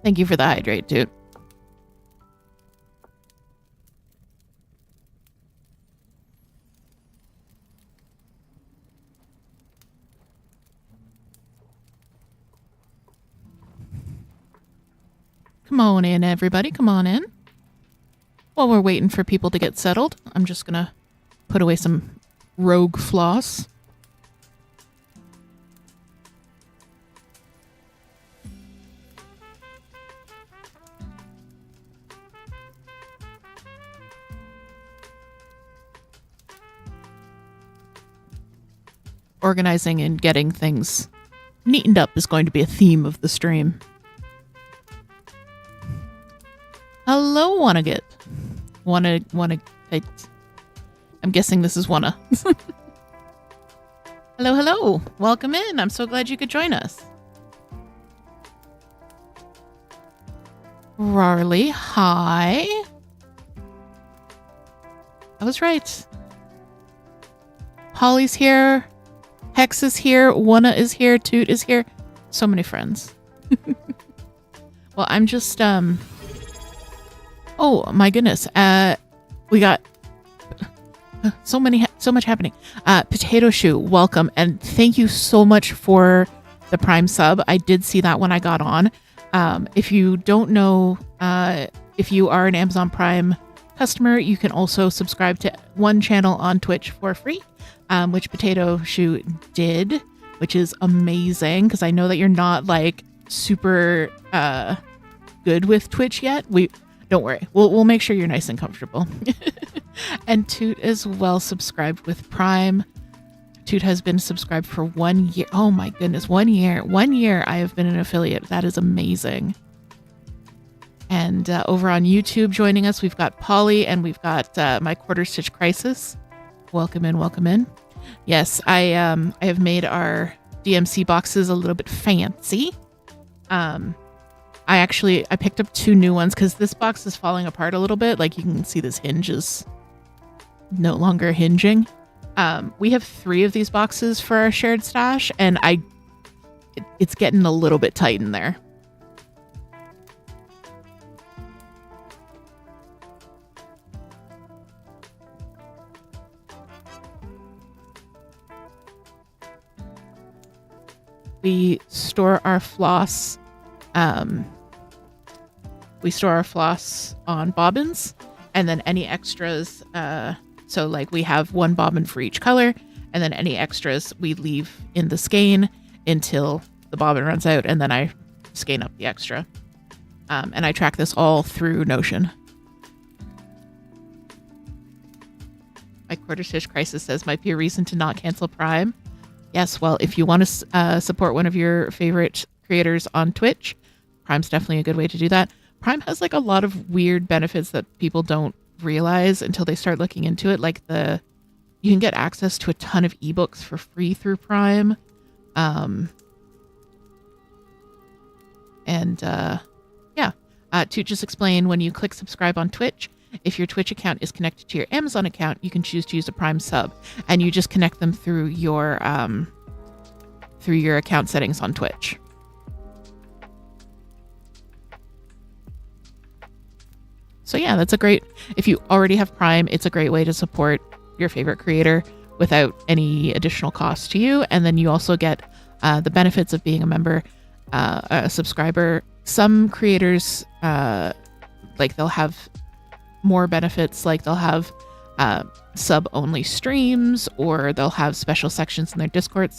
Thank you for the hydrate, dude. Come on in, everybody. Come on in. While we're waiting for people to get settled, I'm just going to put away some rogue floss. Organizing and getting things neatened up is going to be a theme of the stream. Hello, Wanna. I'm guessing this is Wanna. Hello. Welcome in. I'm so glad you could join us. Rarley, hi. I was right. Holly's here. Hex is here. Wanna is here. Toot is here. So many friends. Well, I'm just, oh my goodness. We got so much happening. Potato Shoe, welcome. And thank you so much for the Prime sub. I did see that when I got on. If you don't know, if you are an Amazon Prime customer, you can also subscribe to one channel on Twitch for free, which Potato Shoe did, which is amazing because I know that you're not like super good with Twitch yet. Don't worry. We'll make sure you're nice and comfortable. And Toot is well subscribed with Prime. Toot has been subscribed for 1 year. Oh my goodness, 1 year. 1 year I have been an affiliate. That is amazing. And over on YouTube joining us, we've got Polly and we've got my Quarter Stitch Crisis. Welcome in. Yes, I have made our DMC boxes a little bit fancy. I picked up 2 new ones because this box is falling apart a little bit. Like you can see this hinge is no longer hinging. We have 3 of these boxes for our shared stash and it's getting a little bit tight in there. We store our floss. We store our floss on bobbins, and then any extras. So like we have 1 bobbin for each color, and then any extras we leave in the skein until the bobbin runs out, and then I skein up the extra. And I track this all through Notion. My Quarter Stitch Crisis says might be a reason to not cancel Prime. Yes, well, if you want to support one of your favorite creators on Twitch, Prime's definitely a good way to do that. Prime has like a lot of weird benefits that people don't realize until they start looking into it. Like you can get access to a ton of ebooks for free through Prime. To just explain, when you click subscribe on Twitch, if your Twitch account is connected to your Amazon account, you can choose to use a Prime sub, and you just connect them through your account settings on Twitch. So yeah, if you already have Prime, it's a great way to support your favorite creator without any additional cost to you. And then you also get the benefits of being a member, a subscriber. Some creators, like they'll have more benefits, like they'll have sub-only streams, or they'll have special sections in their Discord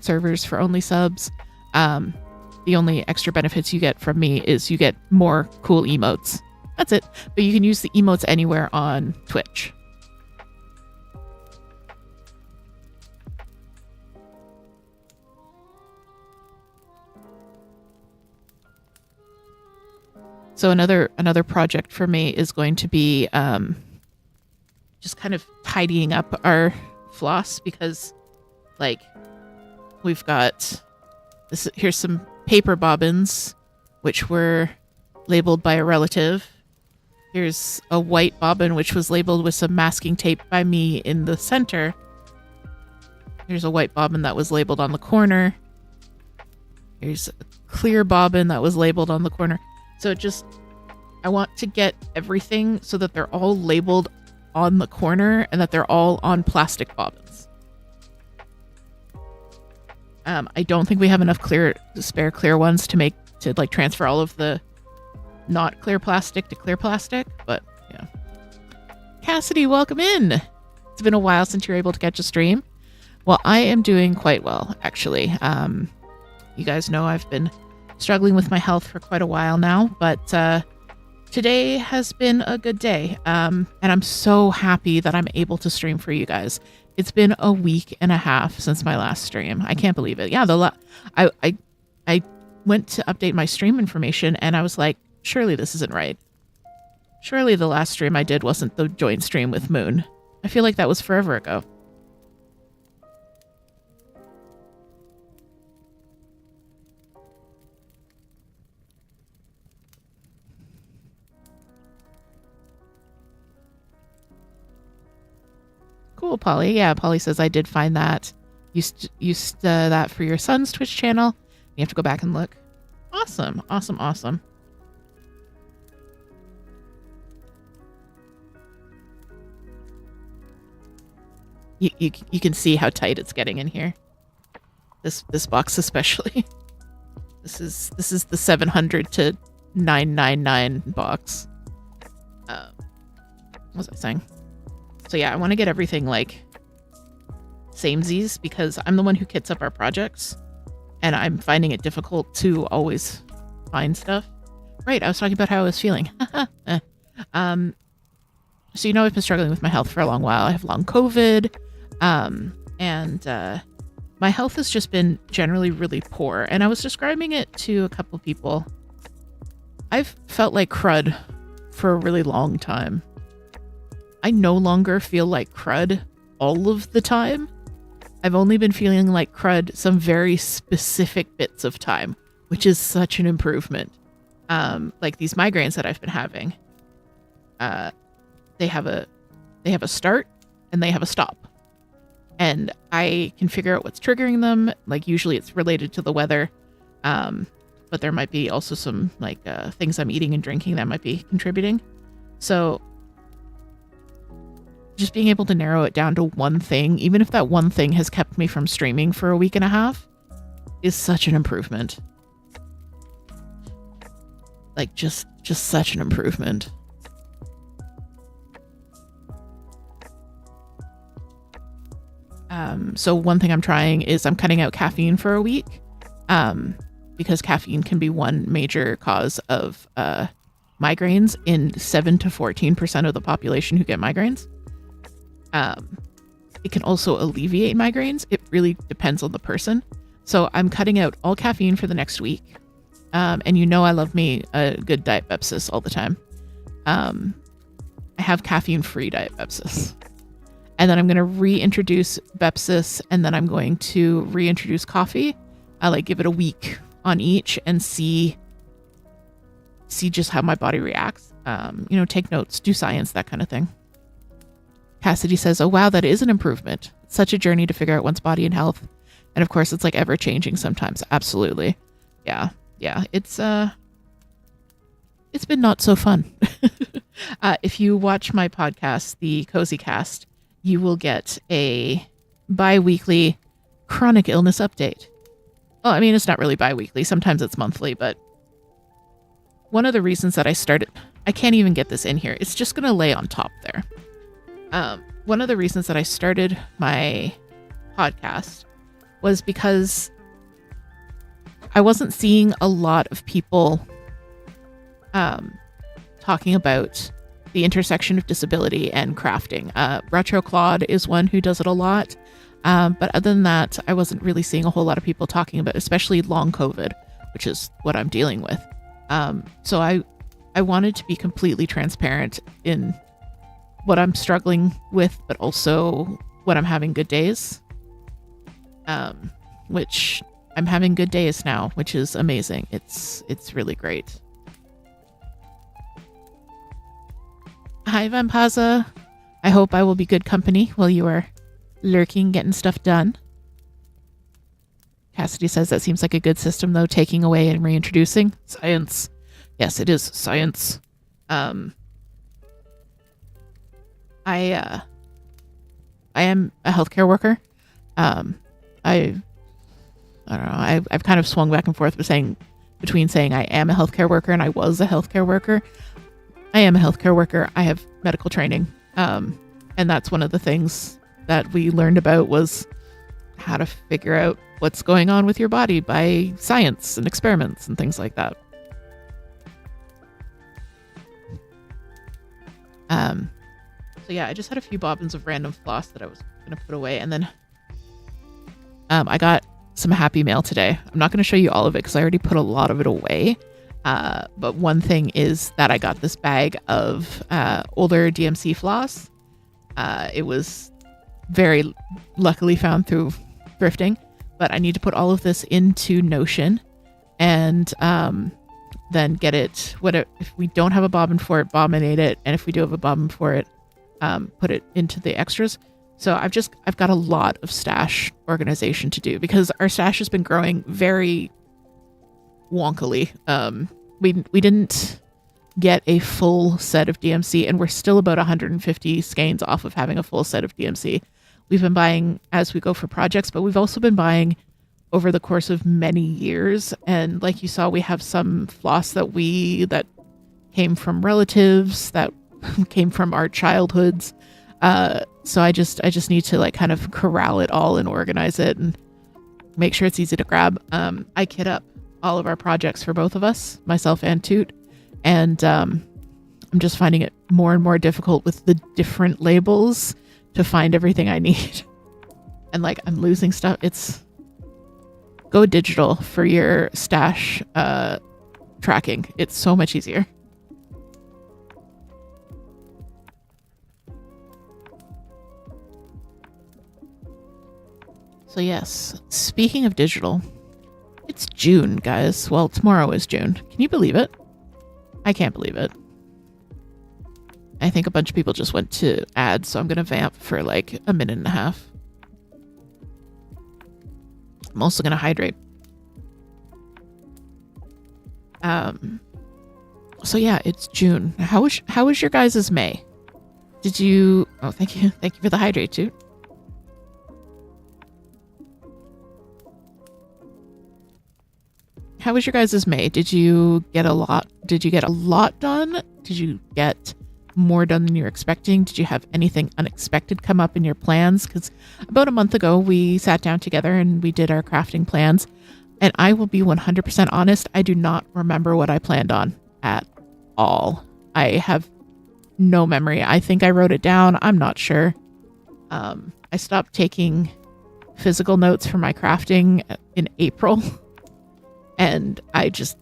servers for only subs. The only extra benefits you get from me is you get more cool emotes. That's it. But you can use the emotes anywhere on Twitch. So another project for me is going to be just kind of tidying up our floss, because like we've got this. Here's some paper bobbins which were labeled by a relative. Here's a white bobbin which was labeled with some masking tape by me in the center. Here's a white bobbin that was labeled on the corner. Here's a clear bobbin that was labeled on the corner. So I want to get everything so that they're all labeled on the corner and that they're all on plastic bobbins. I don't think we have enough spare clear ones to transfer all of the not clear plastic to clear plastic, but yeah. Cassidy, welcome in. It's been a while since you're able to catch a stream. Well, I am doing quite well, actually. You guys know I've been struggling with my health for quite a while now, but today has been a good day. And I'm so happy that I'm able to stream for you guys. It's been a week and a half since my last stream. I can't believe it. Yeah, I went to update my stream information and I was like, surely this isn't right. Surely the last stream I did wasn't the joint stream with Moon. I feel like that was forever ago. Cool, Polly. Yeah, Polly says I did find that. Used that for your son's Twitch channel. You have to go back and look. Awesome, awesome, awesome. You can see how tight it's getting in here. This box especially. This is the 700 to 999 box. What was I saying? So yeah, I want to get everything like samesies because I'm the one who kits up our projects and I'm finding it difficult to always find stuff. Right, I was talking about how I was feeling. So you know I've been struggling with my health for a long while. I have long COVID, and my health has just been generally really poor. And I was describing it to a couple people. I've felt like crud for a really long time. I no longer feel like crud all of the time. I've only been feeling like crud some very specific bits of time, which is such an improvement. Like these migraines that I've been having, they have a start and they have a stop. And I can figure out what's triggering them. Like usually it's related to the weather. But there might be also some things I'm eating and drinking that might be contributing. So just being able to narrow it down to one thing, even if that one thing has kept me from streaming for a week and a half, is such an improvement. Like just such an improvement. So one thing I'm trying is I'm cutting out caffeine for a week, because caffeine can be one major cause of migraines in 7 to 14% of the population who get migraines. It can also alleviate migraines. It really depends on the person. So I'm cutting out all caffeine for the next week. And you know I love me a good Diet Pepsis all the time. I have caffeine-free Diet Pepsis. And then I'm going to reintroduce Pepsis, and then I'm going to reintroduce coffee. I give it a week on each and see just how my body reacts. Take notes, do science, that kind of thing. Cassidy says, oh, wow, that is an improvement. It's such a journey to figure out one's body and health. And of course, it's ever changing sometimes. Absolutely. Yeah. It's been not so fun. If you watch my podcast, the Cozy Cast, you will get a bi-weekly chronic illness update. Well, I mean, it's not really bi-weekly. Sometimes it's monthly, but one of the reasons that I can't even get this in here. It's just going to lay on top there. One of the reasons that I started my podcast was because I wasn't seeing a lot of people talking about the intersection of disability and crafting. Retro Claude is one who does it a lot. But other than that, I wasn't really seeing a whole lot of people talking about, especially long COVID, which is what I'm dealing with. So I wanted to be completely transparent in what I'm struggling with, but also when I'm having good days. Which I'm having good days now, which is amazing. It's really great. Hi, Vampaza. I hope I will be good company while you are lurking, getting stuff done. Cassidy says that seems like a good system though, taking away and reintroducing. Science. Yes, it is science. I am a healthcare worker. I don't know. I've kind of swung back and forth between saying I am a healthcare worker and I was a healthcare worker. I am a healthcare worker. I have medical training. And that's one of the things that we learned about was how to figure out what's going on with your body by science and experiments and things like that. So yeah, I just had a few bobbins of random floss that I was going to put away. And then I got some happy mail today. I'm not going to show you all of it because I already put a lot of it away. But one thing is that I got this bag of older DMC floss. It was very luckily found through thrifting, but I need to put all of this into Notion and then get it. If we don't have a bobbin for it, bobbinate it, and if we do have a bobbin for it, put it into the extras. So I've got a lot of stash organization to do because our stash has been growing very wonkily. We didn't get a full set of DMC, and we're still about 150 skeins off of having a full set of DMC. We've been buying as we go for projects, but we've also been buying over the course of many years. And like you saw, we have some floss that came from relatives, that came from our childhoods. So I just need to like kind of corral it all and organize it and make sure it's easy to grab. I kit up all of our projects for both of us, myself and Toot. And I'm just finding it more and more difficult with the different labels to find everything I need. And like I'm losing stuff. It's go digital for your stash tracking. It's so much easier. So yes, speaking of digital, it's June, guys. Well, tomorrow is June. Can you believe it? I can't believe it. I think a bunch of people just went to ads, so I'm going to vamp for like a minute and a half. I'm also going to hydrate. So yeah, it's June. How was your guys' May? Did you... Oh, thank you. Thank you for the hydrate, too. How was your guys' May? Did you get a lot done? Did you get more done than you were expecting? Did you have anything unexpected come up in your plans? Because about a month ago, we sat down together and we did our crafting plans. And I will be 100% honest, I do not remember what I planned on at all. I have no memory. I think I wrote it down. I'm not sure. I stopped taking physical notes for my crafting in April. And I just...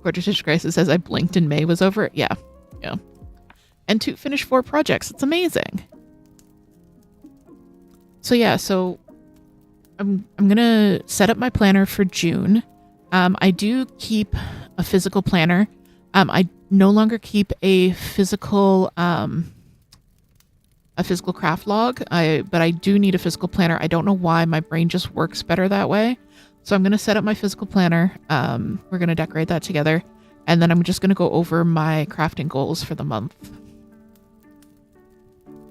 Gorgeous Crisis says I blinked and May was over. Yeah. And to finish 4 projects. It's amazing. So yeah, so I'm gonna set up my planner for June. I do keep a physical planner. I no longer keep a physical craft log. But I do need a physical planner. I don't know why. My brain just works better that way. So I'm going to set up my physical planner. We're going to decorate that together. And then I'm just going to go over my crafting goals for the month.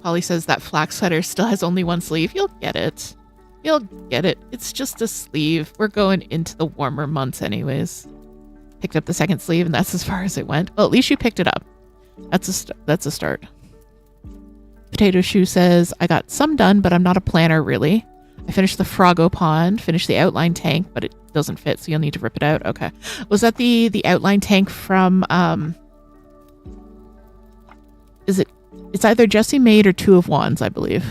Polly says that flax sweater still has only one sleeve. You'll get it. You'll get it. It's just a sleeve. We're going into the warmer months anyways. Picked up the second sleeve and that's as far as it went. Well, at least you picked it up. That's a start. Potato Shoe says, I got some done, but I'm not a planner really. I finished the Froggo Pond, finished the outline tank, but it doesn't fit, so you'll need to rip it out. Okay. Was that the outline tank from, it's either Jessie Made or Two of Wands, I believe.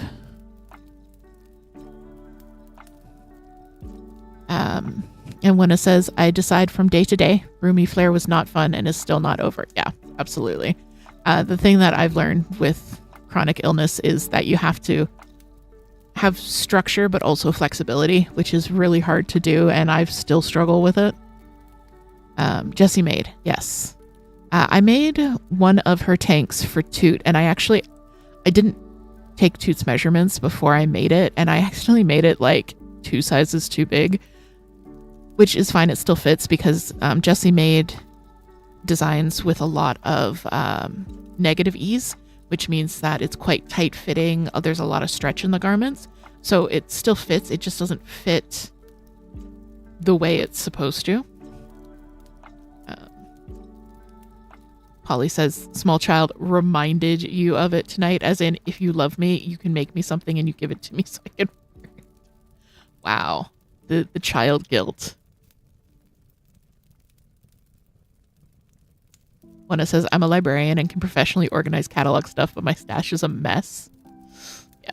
And when it says, I decide from day to day, Roomy Flare was not fun and is still not over. Yeah, absolutely. The thing that I've learned with chronic illness is that you have to have structure but also flexibility, which is really hard to do, and I still struggle with it. Jessie made, yes. I made one of her tanks for Toot, and I didn't take Toot's measurements before I made it, and I actually made it like 2 sizes too big, which is fine. It still fits because Jessie made designs with a lot of negative ease, which means that it's quite tight fitting. There's a lot of stretch in the garments, so it still fits. It just doesn't fit the way it's supposed to. Polly says, small child reminded you of it tonight, as in, if you love me, you can make me something and you give it to me so I can wear it. Wow. The child guilt. One says, I'm a librarian and can professionally organize catalog stuff, but my stash is a mess. Yeah.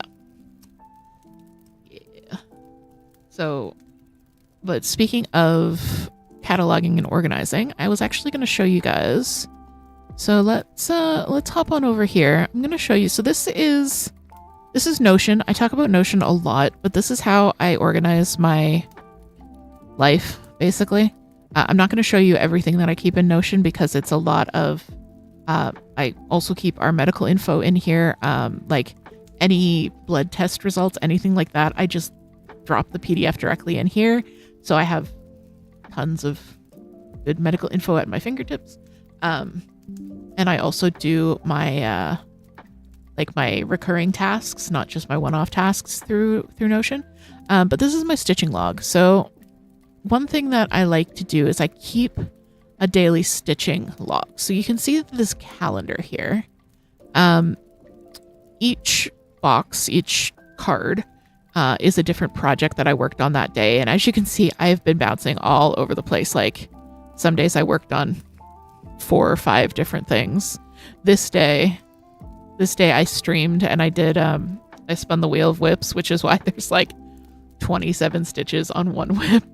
So, but speaking of cataloging and organizing, I was actually going to show you guys. So let's hop on over here. I'm going to show you. So this is Notion. I talk about Notion a lot, but this is how I organize my life, basically. I'm not going to show you everything that I keep in Notion because it's a lot of, I also keep our medical info in here. Like any blood test results, anything like that. I just drop the PDF directly in here. So I have tons of good medical info at my fingertips. And I also do my, like my recurring tasks, not just my one-off tasks through Notion. But this is my stitching log. So one thing that I like to do is I keep a daily stitching log. So you can see this calendar here. Each box, each card, is a different project that I worked on that day. And as you can see, I've been bouncing all over the place. Like some days I worked on 4 or 5 different things. This day I streamed and I did, I spun the wheel of whips, which is why there's like 27 stitches on one whip.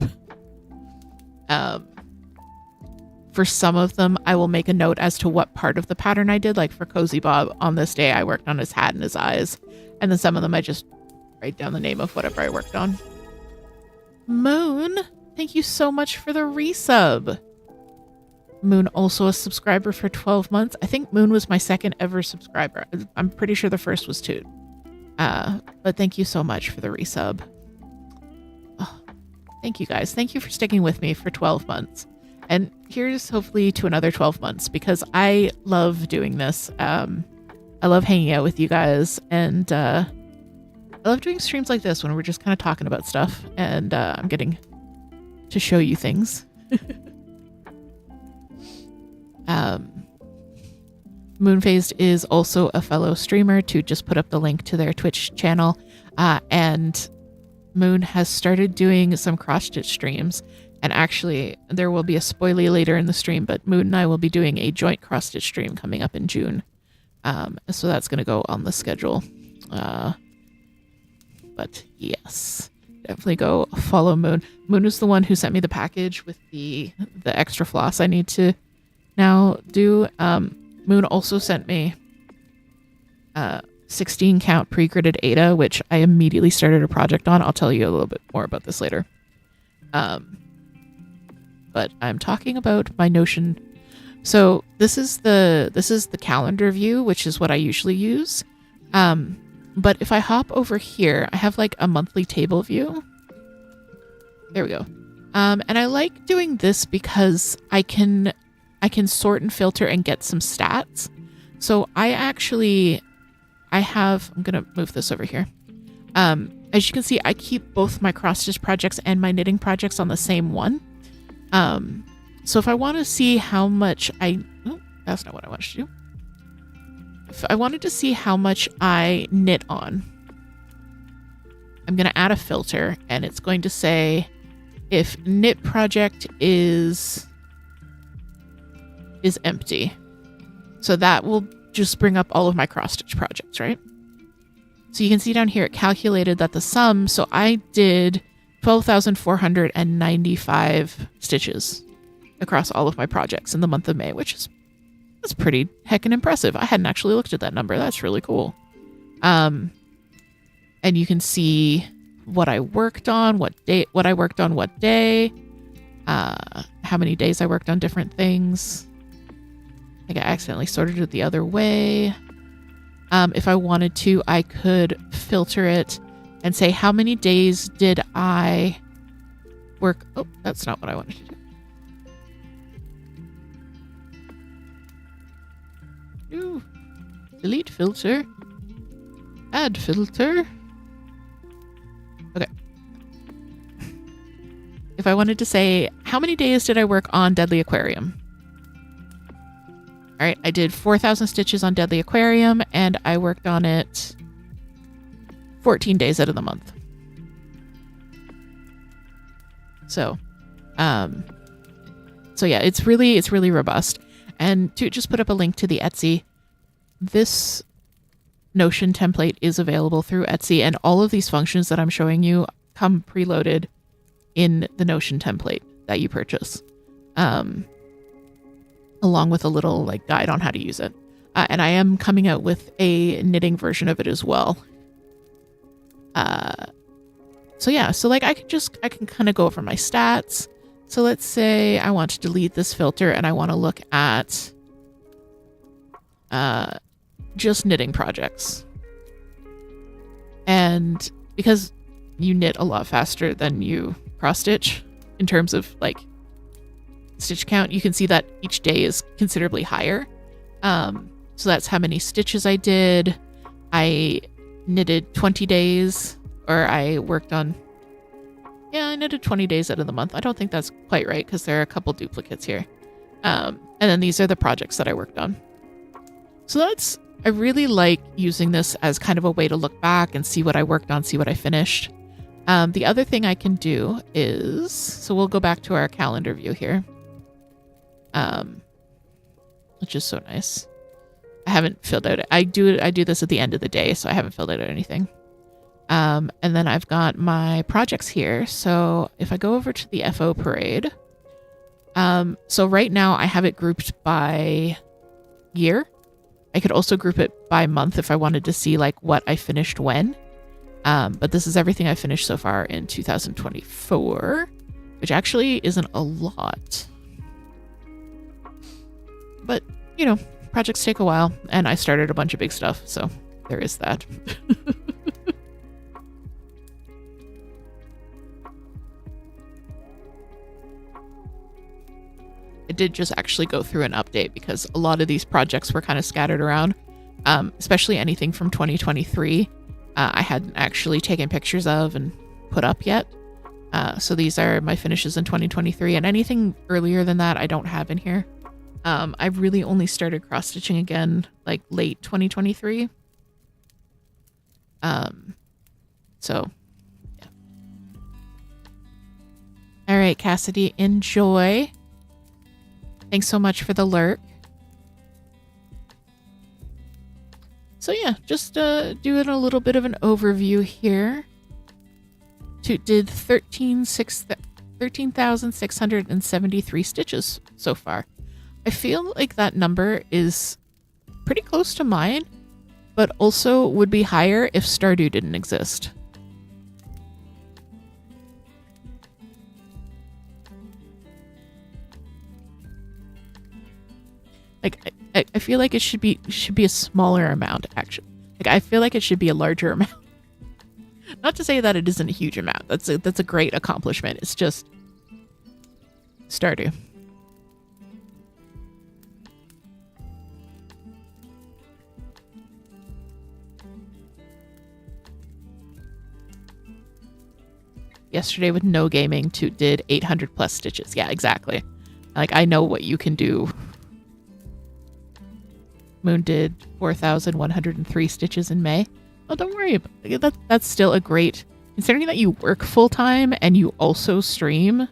For some of them, I will make a note as to what part of the pattern I did. Like for Cozy Bob, on this day, I worked on his hat and his eyes. And then some of them, I just write down the name of whatever I worked on. Moon, thank you so much for the resub. Moon, also a subscriber for 12 months. I think Moon was my second ever subscriber. I'm pretty sure the first was Toot. But thank you so much for the resub. Oh, thank you guys. Thank you for sticking with me for 12 months. And here's hopefully to another 12 months because I love doing this. I love hanging out with you guys, and I love doing streams like this when we're just kind of talking about stuff, and I'm getting to show you things. Moonphased is also a fellow streamer. To just put up the link to their Twitch channel, and Moon has started doing some cross-stitch streams. And actually, there will be a spoiler later in the stream, but Moon and I will be doing a joint cross-stitch stream coming up in June. So that's going to go on the schedule. But yes, definitely go follow Moon. Moon is the one who sent me the package with the extra floss I need to now do. Moon also sent me 16 count pre-gridded Ada, which I immediately started a project on. I'll tell you a little bit more about this later. But I'm talking about my Notion. So this is the calendar view, which is what I usually use. But if I hop over here, I have like a monthly table view. There we go. And I like doing this because I can sort and filter and get some stats. So I'm going to move this over here. As you can see, I keep both my cross-stitch projects and my knitting projects on the same one. So if I want to see how much that's not what I wanted to do. If I wanted to see how much I knit on, I'm going to add a filter, and it's going to say if knit project is empty. So that will just bring up all of my cross-stitch projects, right? So you can see down here, it calculated that the sum, so I did 12,495 stitches across all of my projects in the month of May, that's pretty heckin' impressive. I hadn't actually looked at that number. That's really cool. And you can see what I worked on, what I worked on what day, how many days I worked on different things. I think I accidentally sorted it the other way. If I wanted to, I could filter it and say, how many days did I work? Oh, that's not what I wanted to do. Ooh. Delete filter. Add filter. Okay. If I wanted to say, how many days did I work on Deadly Aquarium? All right, I did 4,000 stitches on Deadly Aquarium, and I worked on it 14 days out of the month. So yeah, it's really robust. And to just put up a link to the Etsy, this Notion template is available through Etsy, and all of these functions that I'm showing you come preloaded in the Notion template that you purchase, along with a little like guide on how to use it. And I am coming out with a knitting version of it as well. So yeah, so like I can kind of go over my stats. So let's say I want to delete this filter and I want to look at just knitting projects. And because you knit a lot faster than you cross stitch in terms of like stitch count, you can see that each day is considerably higher. So that's how many stitches I did. I knitted 20 days, or I worked on, yeah, I knitted 20 days out of the month. I don't think that's quite right because there are a couple duplicates here. And then these are the projects that I worked on. So I really like using this as kind of a way to look back and see what I worked on, see what I finished. The other thing I can do is, so we'll go back to our calendar view here. Which is so nice. I haven't filled out, I do this at the end of the day, so I haven't filled out anything. And then I've got my projects here. So if I go over to the FO parade, so right now I have it grouped by year. I could also group it by month if I wanted to see like what I finished when. But this is everything I finished so far in 2024, which actually isn't a lot. But, you know, projects take a while, and I started a bunch of big stuff, so there is that. I did just actually go through an update because a lot of these projects were kind of scattered around, especially anything from 2023. I hadn't actually taken pictures of and put up yet. So these are my finishes in 2023, and anything earlier than that I don't have in here. I've really only started cross-stitching again like late 2023. So yeah. All right, Cassidy, enjoy. Thanks so much for the lurk. So yeah, just doing a little bit of an overview here. Did 13,673 stitches so far. I feel like that number is pretty close to mine, but also would be higher if Stardew didn't exist. Like, I feel like it should be a smaller amount, actually. Like, I feel like it should be a larger amount. Not to say that it isn't a huge amount. That's a great accomplishment. It's just Stardew. Yesterday with no gaming did 800 plus stitches. Yeah, exactly. Like, I know what you can do. Moon did 4,103 stitches in May. Oh, don't worry about it. That's still a great, considering that you work full time and you also stream.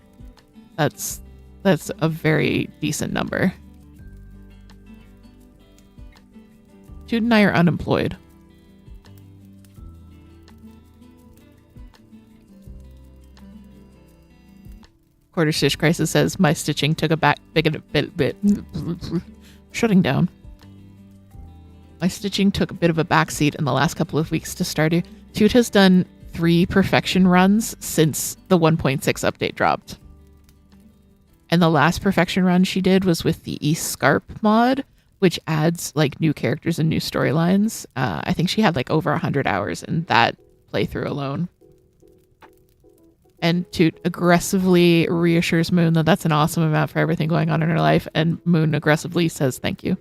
That's a very decent number. Jude and I are unemployed. Quarter Stitch Crisis says my stitching took a bit shutting down. My stitching took a bit of a backseat in the last couple of weeks to Stardew. Toot has done 3 perfection runs since the 1.6 update dropped. And the last perfection run she did was with the eScarp mod, which adds like new characters and new storylines. I think she had like over 100 hours in that playthrough alone. And Toot aggressively reassures Moon that that's an awesome amount for everything going on in her life, and Moon aggressively says thank you.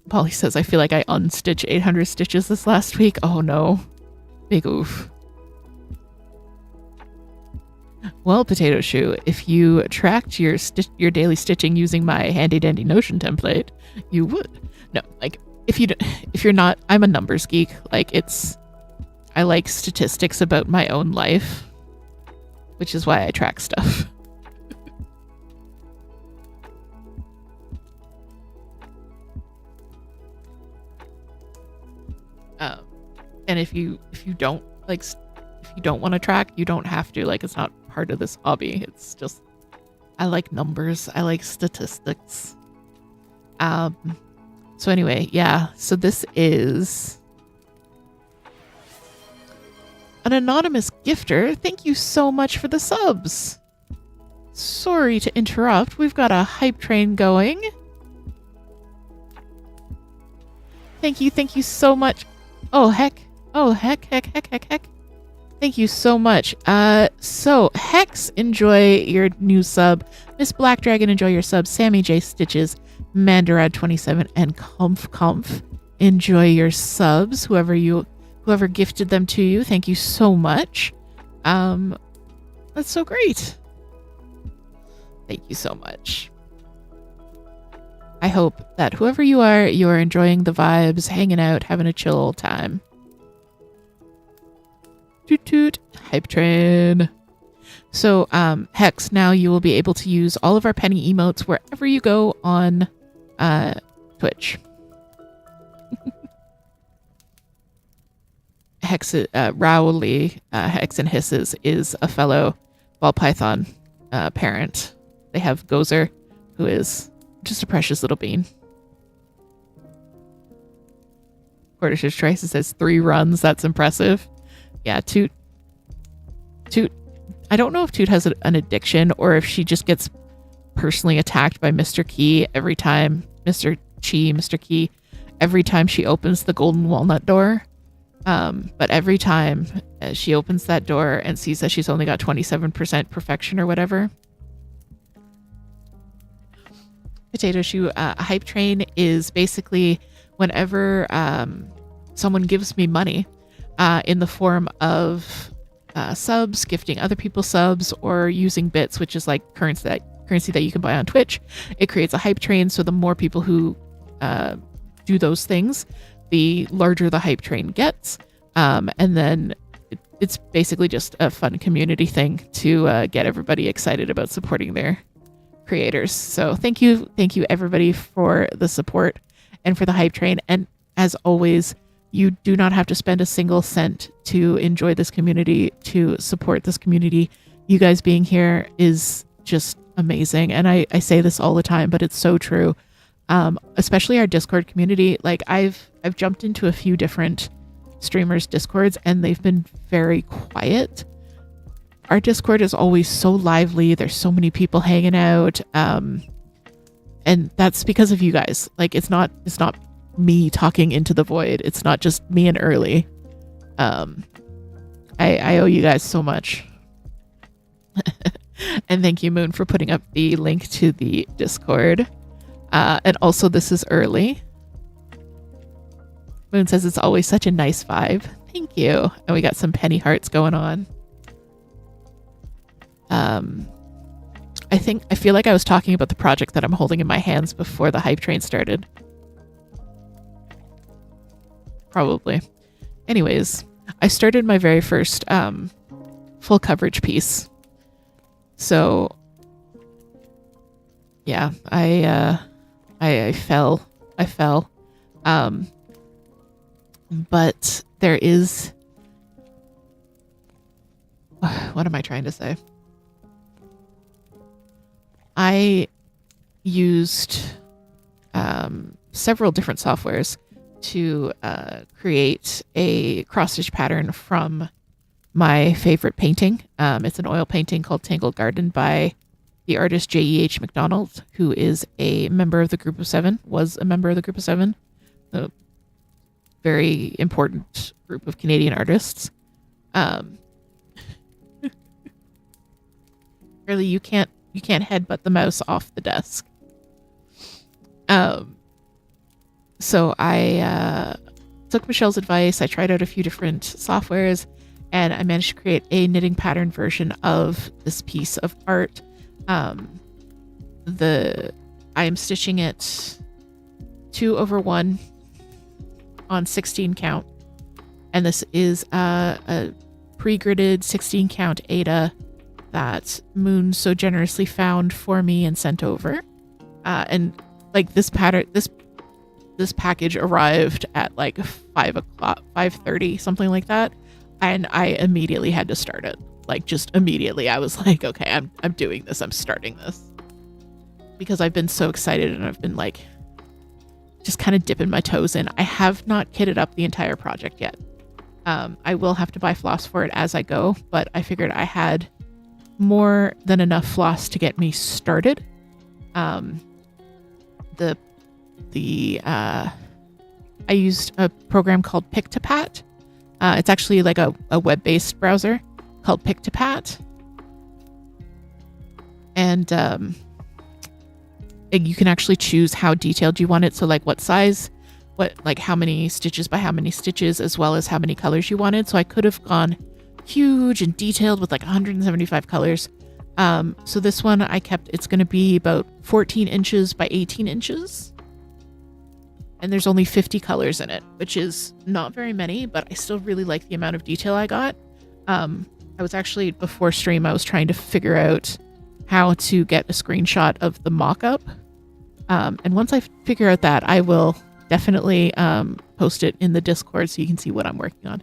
Polly says, I feel like I unstitched 800 stitches this last week. Oh no. Big oof. Well, Potato Shoe, if you tracked your daily stitching using my handy dandy Notion template, you would. No, like, if you're not, I'm a numbers geek. Like, I like statistics about my own life, which is why I track stuff. And if you don't like, if you don't want to track, you don't have to. Like, it's not part of this hobby. It's just, I like numbers. I like statistics. So anyway, yeah. So this is an anonymous gifter. Thank you so much for the subs. Sorry to interrupt. We've got a hype train going. Thank you so much. Oh, heck. Oh, heck. Thank you so much. So, Hex, enjoy your new sub. Miss Black Dragon, enjoy your sub. Sammy J Stitches, Mandarad27, and Comf, enjoy your subs. Whoever gifted them to you, thank you so much. That's so great. Thank you so much. I hope that whoever you are enjoying the vibes, hanging out, having a chill old time. Toot toot, hype train. So, Hex, now you will be able to use all of our penny emotes wherever you go on Twitch. Hex, Rowley, Hex and Hisses is a fellow ball python parent. They have Gozer, who is just a precious little bean. Quartership Trace says 3 runs. That's impressive. Yeah, Toot. I don't know if Toot has an addiction or if she just gets personally attacked by Mr. Key every time, Mr. Key, every time she opens the golden walnut door. But every time she opens that door and sees that she's only got 27% perfection or whatever. Potato Shoe, hype train is basically whenever someone gives me money in the form of subs, gifting other people subs, or using bits, which is like currency that you can buy on Twitch. It creates a hype train, so the more people who do those things, the larger the hype train gets. And then it's basically just a fun community thing to get everybody excited about supporting their creators. So thank you everybody for the support and for the hype train. And as always, you do not have to spend a single cent to enjoy this community, to support this community. You guys being here is just amazing. And I say this all the time, but it's so true. Especially our Discord community. Like I've jumped into a few different streamers' Discords and they've been very quiet. Our Discord is always so lively. There's so many people hanging out. And that's because of you guys. Like it's not me talking into the void. It's not just me and Early. I owe you guys so much. And thank you, Moon, for putting up the link to the Discord. And also, this is Early. Moon says it's always such a nice vibe. Thank you. And we got some penny hearts going on. I feel like I was talking about the project that I'm holding in my hands before the hype train started. Probably. Anyways, I started my very first full coverage piece. So yeah, I fell. But there is, what am I trying to say? I used several different softwares to create a cross-stitch pattern from my favorite painting. It's an oil painting called Tangled Garden by the artist J.E.H. McDonald, who is a member of the Group of Seven, was a member of the Group of Seven. a very important group of Canadian artists. Really, you can't headbutt the mouse off the desk. So I took Michelle's advice. I tried out a few different softwares, and I managed to create a knitting pattern version of this piece of art. I am stitching it 2/1 on 16 count, and this is a pre-gridded 16 count Ada that Moon so generously found for me and sent over. And like this pattern, this package arrived at like 5:30, something like that. And I immediately had to start it. Like just immediately. I was like, okay, I'm doing this. I'm starting this. Because I've been so excited and I've been like just kind of dipping my toes in. I have not kitted up the entire project yet. I will have to buy floss for it as I go, but I figured I had more than enough floss to get me started. I used a program called Pictopat. It's actually like a web-based browser called Pictopat. And you can actually choose how detailed you want it. So like what size, like how many stitches by how many stitches, as well as how many colors you wanted. So I could have gone huge and detailed with like 175 colors. So this one I kept, it's going to be about 14 inches by 18 inches. And there's only 50 colors in it, which is not very many, but I still really like the amount of detail I got. I was actually, before stream, I was trying to figure out how to get a screenshot of the mock-up. And once I figure out that, I will definitely post it in the Discord so you can see what I'm working on.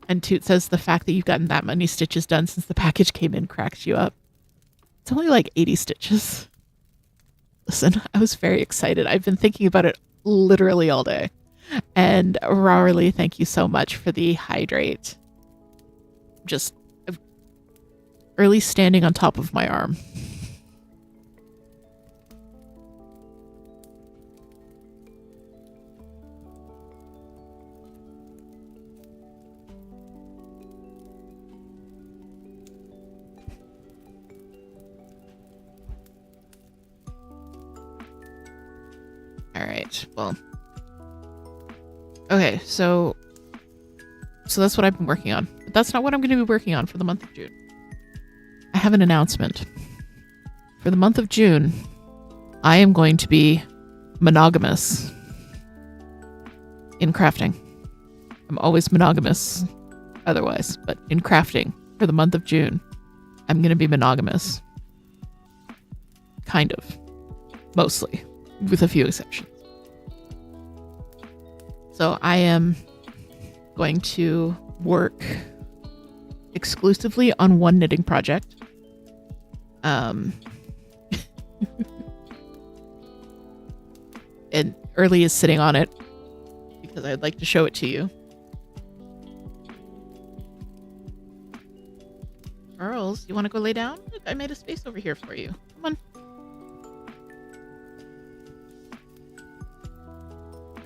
And Toot says the fact that you've gotten that many stitches done since the package came in cracks you up. It's only like 80 stitches. Listen, I was very excited. I've been thinking about it literally all day. And Rarely, thank you so much for the hydrate. Just early standing on top of my arm. All right, well, okay, so that's what I've been working on, but that's not what I'm going to be working on for the month of June. I have an announcement. For the month of June, I am going to be monogamous in crafting. I'm always monogamous otherwise, but in crafting for the month of June, I'm going to be monogamous. Kind of. Mostly. With a few exceptions. So I am going to work exclusively on one knitting project. And Early is sitting on it because I'd like to show it to you. Charles, you want to go lay down? Look, I made a space over here for you. Come on.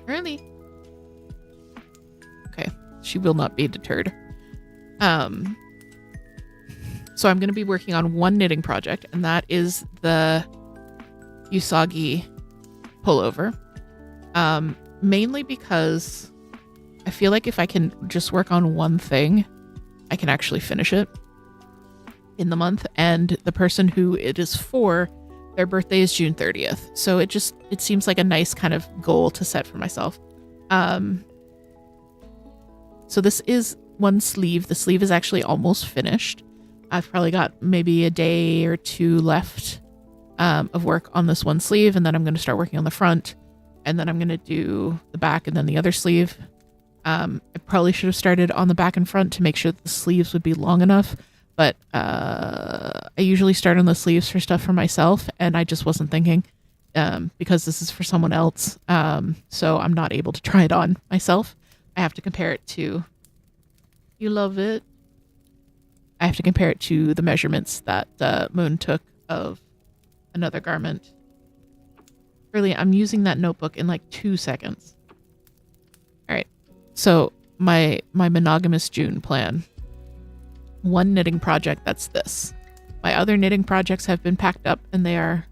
Early. Okay, she will not be deterred. So I'm going to be working on one knitting project, and that is the Usagi pullover. Mainly because I feel like if I can just work on one thing, I can actually finish it in the month. And the person who it is for, their birthday is June 30th. So it seems like a nice kind of goal to set for myself. So this is one sleeve. The sleeve is actually almost finished. I've probably got maybe a day or two left of work on this one sleeve, and then I'm going to start working on the front, and then I'm going to do the back and then the other sleeve. I probably should have started on the back and front to make sure that the sleeves would be long enough, but I usually start on the sleeves for stuff for myself, and I just wasn't thinking because this is for someone else, so I'm not able to try it on myself. I have to compare it to... You love it? I have to compare it to the measurements that Moon took of another garment. Really, I'm using that notebook in like 2 seconds. So my monogamous June plan. One knitting project, that's this. My other knitting projects have been packed up and they are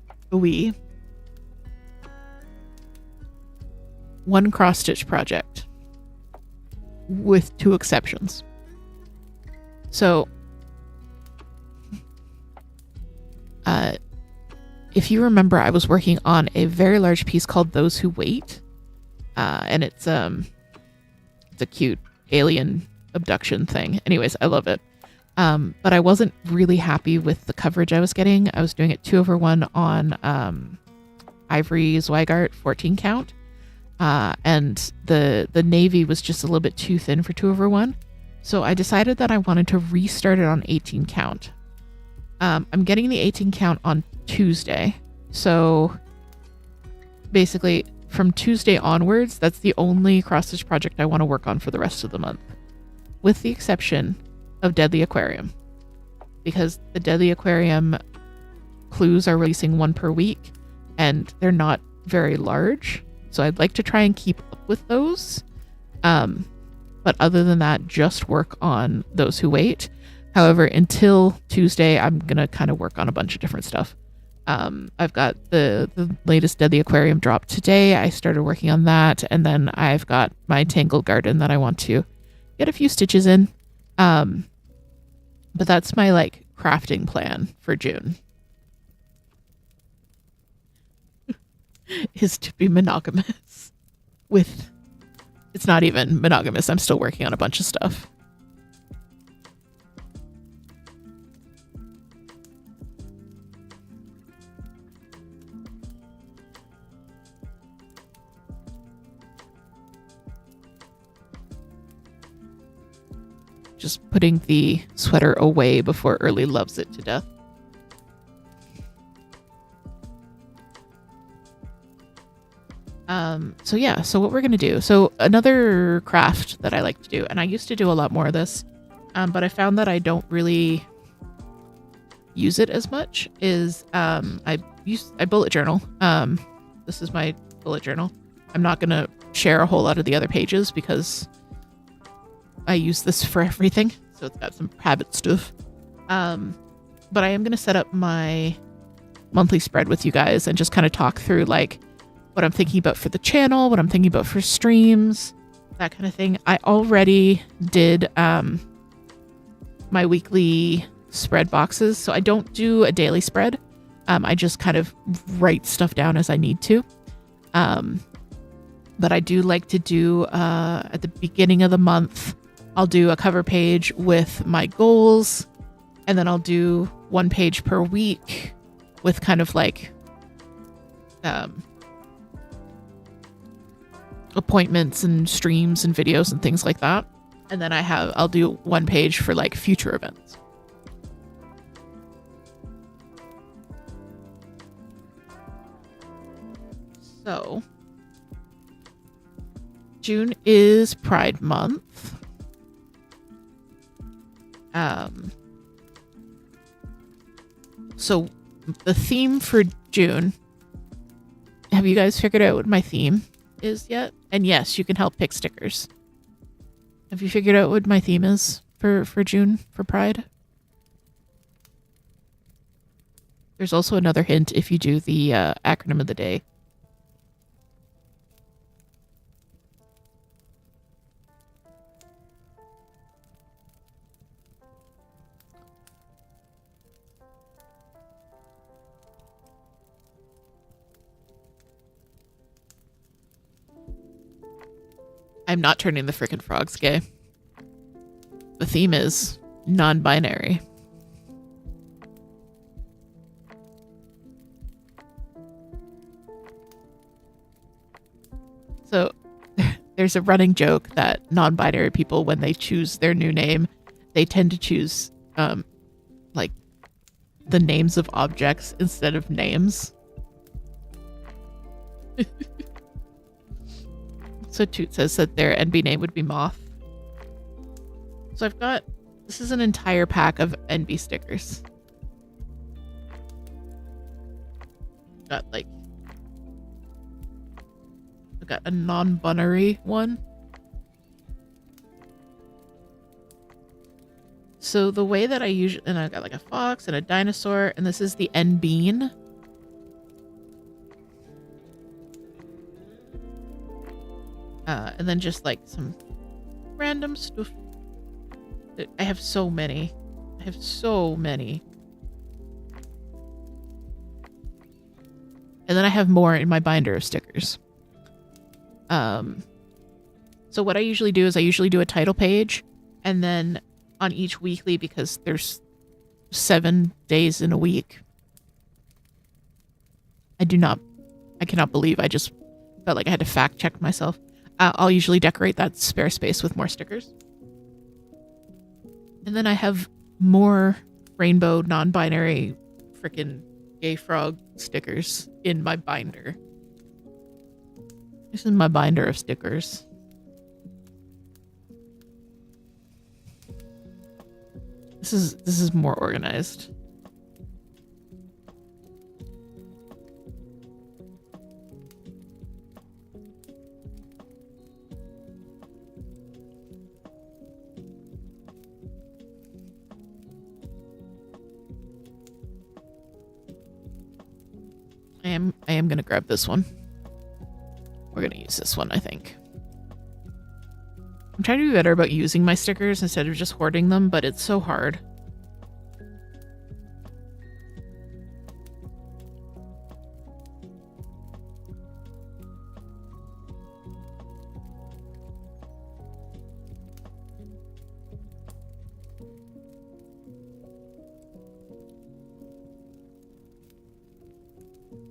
one cross stitch project with 2 exceptions. So if you remember, I was working on a very large piece called Those Who Wait, and it's a cute alien abduction thing. Anyways, I love it. But I wasn't really happy with the coverage I was getting. I was doing it 2/1 on Ivory Zweigart 14 count, and the navy was just a little bit too thin for 2/1. So I decided that I wanted to restart it on 18 count. I'm getting the 18 count on Tuesday. So basically from Tuesday onwards, that's the only cross stitch project I want to work on for the rest of the month, with the exception of Deadly Aquarium, because the Deadly Aquarium clues are releasing 1 per week and they're not very large. So I'd like to try and keep up with those. But other than that, just work on Those Who Wait. However, until Tuesday, I'm going to kind of work on a bunch of different stuff. I've got the latest Deadly Aquarium drop today. I started working on that. And then I've got my Tangled Garden that I want to get a few stitches in. But that's my like crafting plan for June. Is to be monogamous with... It's not even monogamous. I'm still working on a bunch of stuff. Just putting the sweater away before Early loves it to death. So yeah, so what we're going to do. So another craft that I like to do, and I used to do a lot more of this, but I found that I don't really use it as much, is I bullet journal. This is my bullet journal. I'm not going to share a whole lot of the other pages because I use this for everything. So it's got some habit stuff. But I am going to set up my monthly spread with you guys and just kind of talk through like what I'm thinking about for the channel, what I'm thinking about for streams, that kind of thing. I already did my weekly spread boxes. So I don't do a daily spread. I just kind of write stuff down as I need to. But I do like to do at the beginning of the month, I'll do a cover page with my goals, and then I'll do 1 page per week with kind of like appointments and streams and videos and things like that. And then I'll do 1 page for like future events. So June is Pride Month. So the theme for June, have you guys figured out what my theme is yet? And yes, you can help pick stickers. Have you figured out what my theme is for June for Pride? There's also another hint if you do the acronym of the day. I'm not turning the frickin' frogs gay. The theme is non-binary. So there's a running joke that non-binary people, when they choose their new name, they tend to choose like the names of objects instead of names. So Toot says that their NB name would be Moth. So this is an entire pack of NB stickers. I've got a non-binary one. So the way that I usually, and I've got like a fox and a dinosaur, and this is the N bean. And then just like some random stuff. I have so many. I have so many. And then I have more in my binder of stickers. So what I usually do is I usually do a title page, and then on each weekly, because there's 7 days in a week. I cannot believe I just felt like I had to fact check myself. I'll usually decorate that spare space with more stickers. And then I have more rainbow, non-binary, frickin' gay frog stickers in my binder. This is my binder of stickers. This is more organized. I am gonna grab this one. We're gonna use this one, I think. I'm trying to be better about using my stickers instead of just hoarding them, but it's so hard.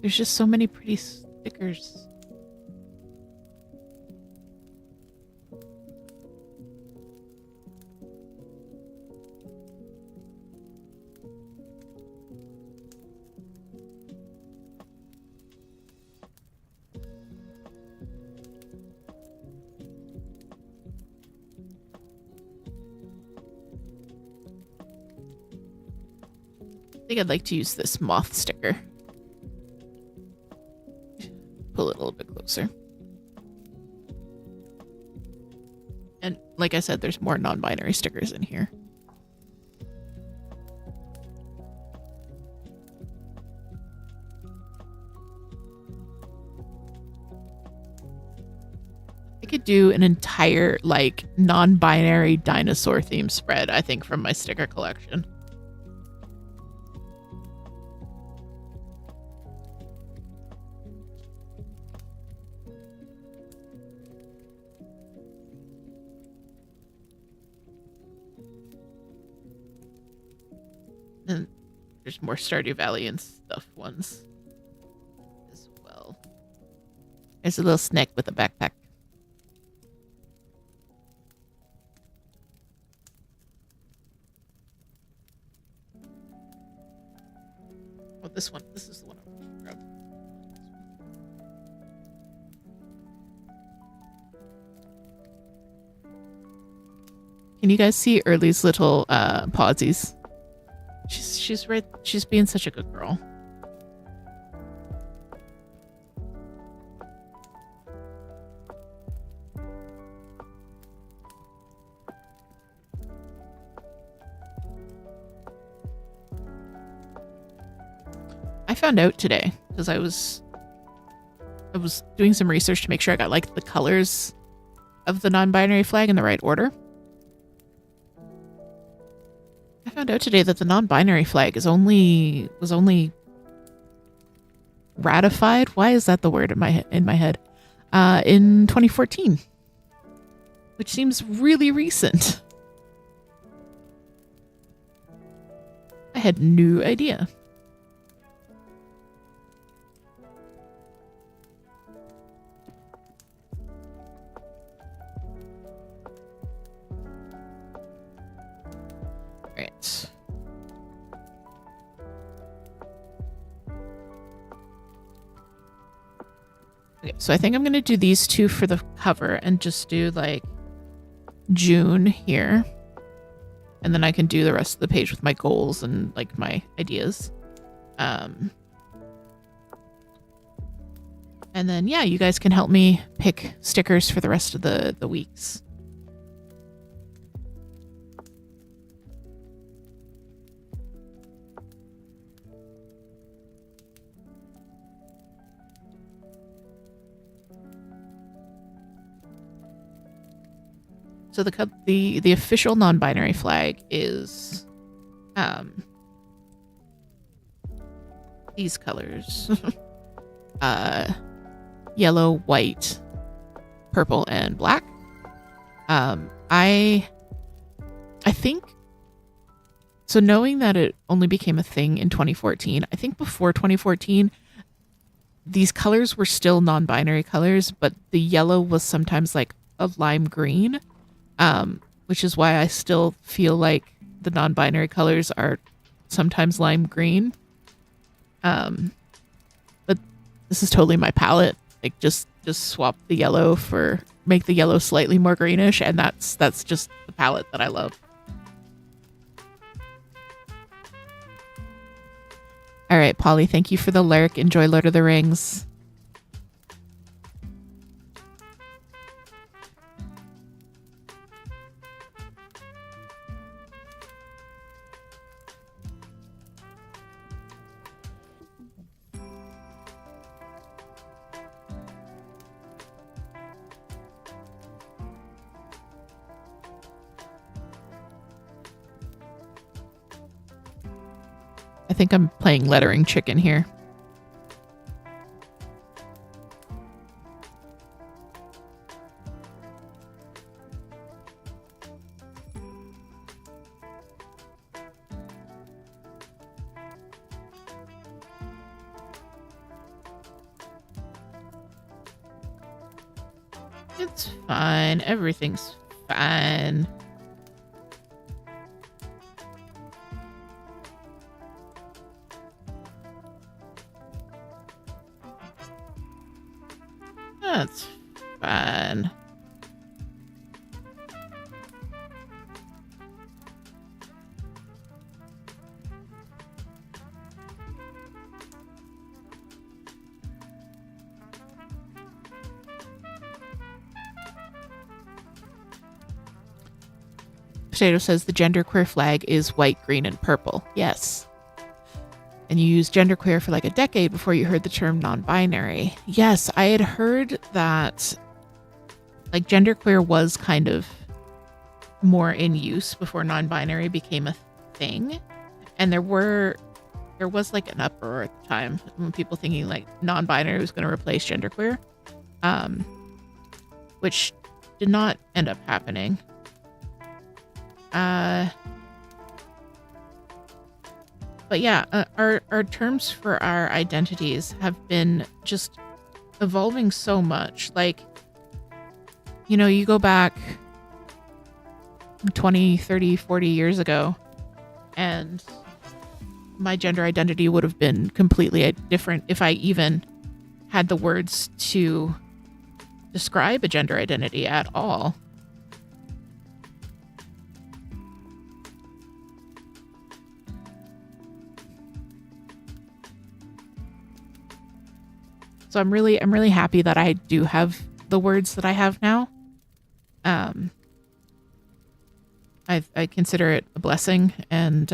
There's just so many pretty stickers. I think I'd like to use this moth sticker. Pull it a little bit closer. And like I said, there's more non-binary stickers in here. I could do an entire like non-binary dinosaur theme spread, I think, from my sticker collection. And there's more Stardew Valley and stuff ones as well. There's a little snack with a backpack. Oh, this one. This is the one I want to grab. Can you guys see Early's little pawsies? She's right. She's being such a good girl. I found out today because I was doing some research to make sure I got like the colors of the non-binary flag in the right order. I found out today that the non-binary flag was only ratified. Why is that the word in my head? In 2014, which seems really recent. I had no idea. Right. Okay, so I think I'm going to do these two for the cover and just do like June here. And then I can do the rest of the page with my goals and like my ideas. And then, yeah, you guys can help me pick stickers for the rest of the weeks. So the official non-binary flag is these colors. Yellow, white, purple, and black. I think so, knowing that it only became a thing in 2014, I think before 2014 these colors were still non-binary colors, but the yellow was sometimes like a lime green, which is why I still feel like the non-binary colors are sometimes lime green. But this is totally my palette. Like just swap the yellow make the yellow slightly more greenish, and that's just the palette that I love. All right, Polly, thank you for the lurk. Enjoy Lord of the Rings. I think I'm playing lettering chicken here. It's fine. Everything's fine. That's fine. Potato says the genderqueer flag is white, green, and purple. Yes. And you used genderqueer for like a decade before you heard the term non-binary. Yes, I had heard that like genderqueer was kind of more in use before non-binary became a thing. And there was like an uproar at the time when people thinking like non-binary was going to replace genderqueer, which did not end up happening. But yeah, our terms for our identities have been just evolving so much. Like, you know, you go back 20, 30, 40 years ago, and my gender identity would have been completely different if I even had the words to describe a gender identity at all. So I'm really happy that I do have the words that I have now. I consider it a blessing and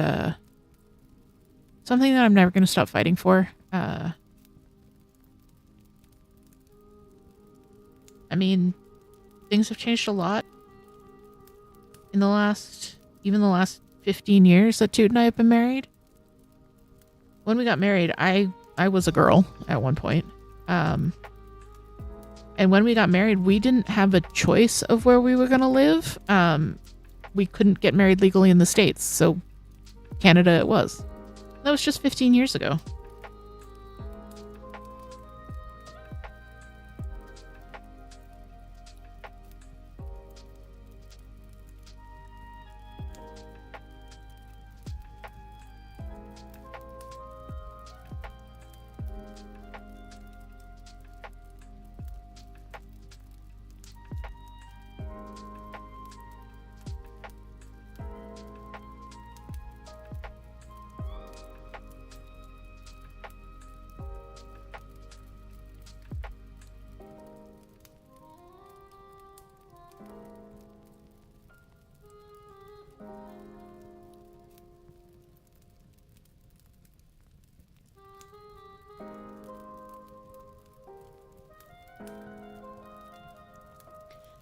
something that I'm never going to stop fighting for. I mean, things have changed a lot in the last 15 years that Toot and I have been married. When we got married, I was a girl at one point. And when we got married, we didn't have a choice of where we were going to live. We couldn't get married legally in the States, so Canada it was. That was just 15 years ago.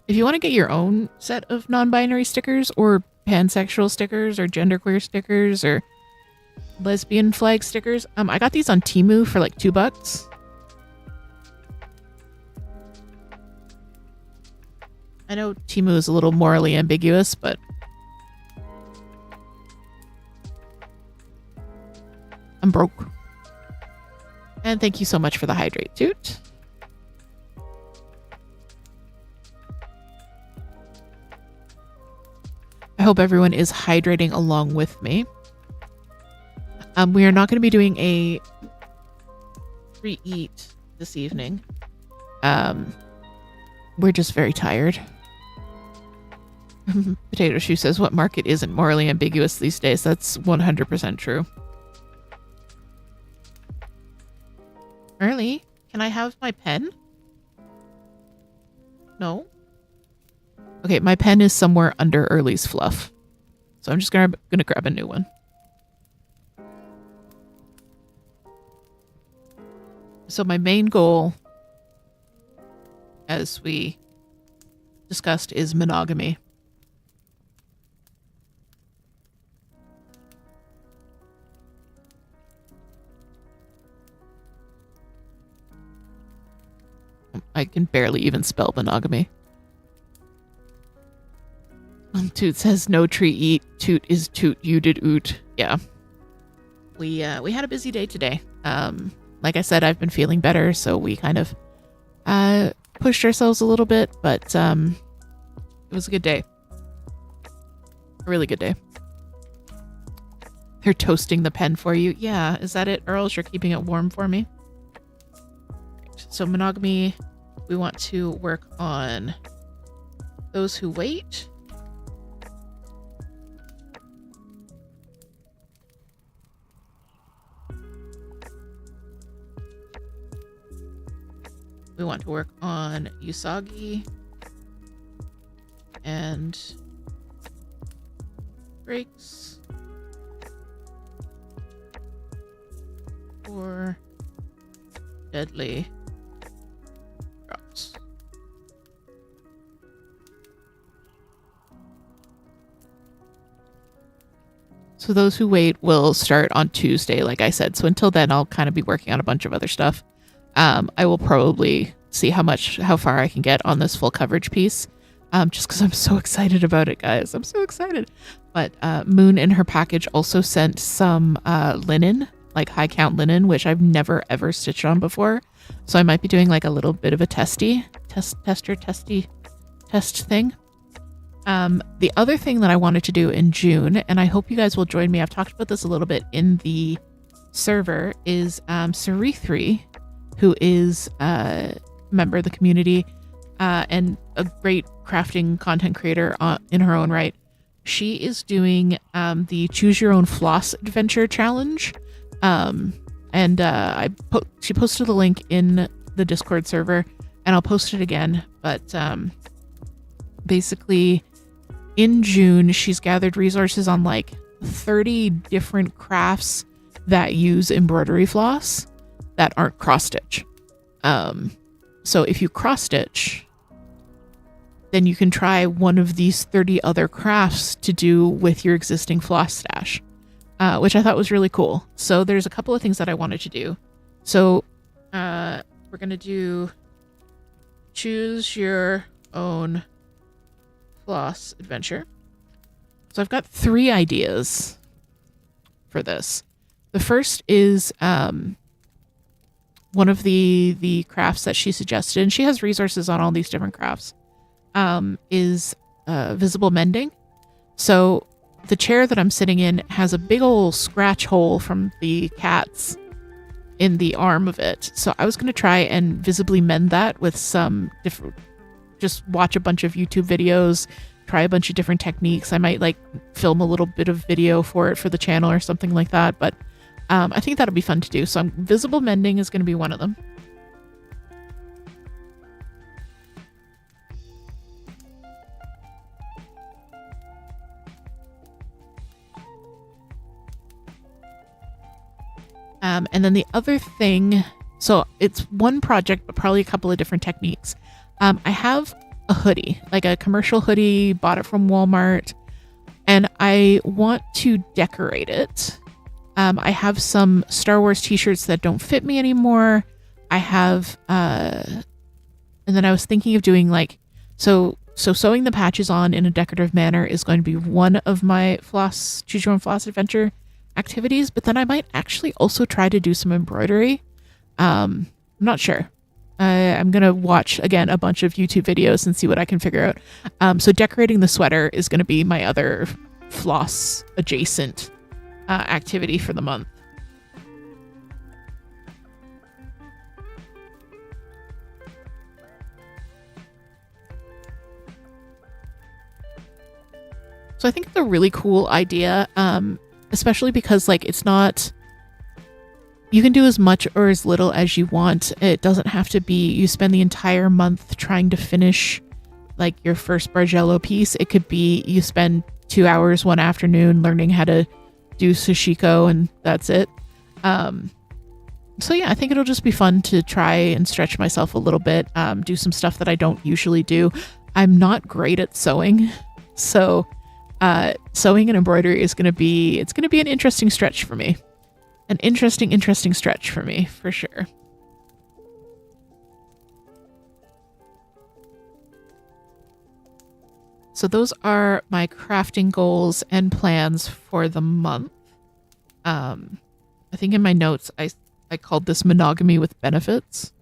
If you want to get your own set of non-binary stickers or pansexual stickers or genderqueer stickers or lesbian flag stickers, I got these on Temu for like $2. I know Temu is a little morally ambiguous, but I'm broke. And thank you so much for the hydrate, Toot. I hope everyone is hydrating along with me. We are not going to be doing a free eat this evening. We're just very tired. Potato Shoe says, what market isn't morally ambiguous these days? That's 100% true. Early, can I have my pen? No? Okay, my pen is somewhere under Early's fluff. So I'm just gonna grab a new one. So my main goal, as we discussed, is monogamy. I can barely even spell monogamy. Toot says no tree eat. Toot is toot. You did oot. Yeah. We had a busy day today. Like I said, I've been feeling better, so we kind of pushed ourselves a little bit, but it was a good day. A really good day. They're toasting the pen for you. Yeah, is that it, Earls? You're keeping it warm for me? Right. So monogamy, we want to work on those who wait. We want to work on Usagi and breaks for deadly drops. So those who wait will start on Tuesday, like I said. So until then, I'll kind of be working on a bunch of other stuff. I will probably see how far I can get on this full coverage piece, just because I'm so excited about it, guys. I'm so excited. But Moon in her package also sent some linen, like high count linen, which I've never ever stitched on before. So I might be doing like a little bit of a test thing. The other thing that I wanted to do in June, and I hope you guys will join me, I've talked about this a little bit in the server, is Sarithri, who is a member of the community and a great crafting content creator in her own right. She is doing the Choose Your Own Floss Adventure Challenge. She posted the link in the Discord server, and I'll post it again. But basically, in June, she's gathered resources on like 30 different crafts that use embroidery floss that aren't cross stitch. So if you cross stitch, then you can try one of these 30 other crafts to do with your existing floss stash, which I thought was really cool. So there's a couple of things that I wanted to do. So we're going to do Choose Your Own Floss Adventure. So I've got 3 ideas for this. The first is one of the crafts that she suggested, and she has resources on all these different crafts, is visible mending. So the chair that I'm sitting in has a big old scratch hole from the cats in the arm of it. So I was going to try and visibly mend that with some different, just watch a bunch of YouTube videos, try a bunch of different techniques. I might like film a little bit of video for it for the channel or something like that. But I think that'll be fun to do. So visible mending is going to be one of them. And then the other thing, so it's one project, but probably a couple of different techniques. I have a hoodie, like a commercial hoodie, bought it from Walmart, and I want to decorate it. I have some Star Wars t-shirts that don't fit me anymore. I have, and then I was thinking of doing like, so sewing the patches on in a decorative manner is going to be one of my choose your own floss adventure activities, but then I might actually also try to do some embroidery. I'm not sure. I'm going to watch, again, a bunch of YouTube videos and see what I can figure out. So decorating the sweater is going to be my other floss adjacent activity for the month. So I think it's a really cool idea, especially because like it's not, you can do as much or as little as you want. It doesn't have to be you spend the entire month trying to finish like your first Bargello piece. It could be you spend 2 hours one afternoon learning how to do sashiko and that's it. So yeah, I think it'll just be fun to try and stretch myself a little bit, do some stuff that I don't usually do. I'm not great at sewing, so sewing and embroidery is going to be an interesting stretch for me. An interesting stretch for me, for sure. So those are my crafting goals and plans for the month. I think in my notes, I called this monogamy with benefits.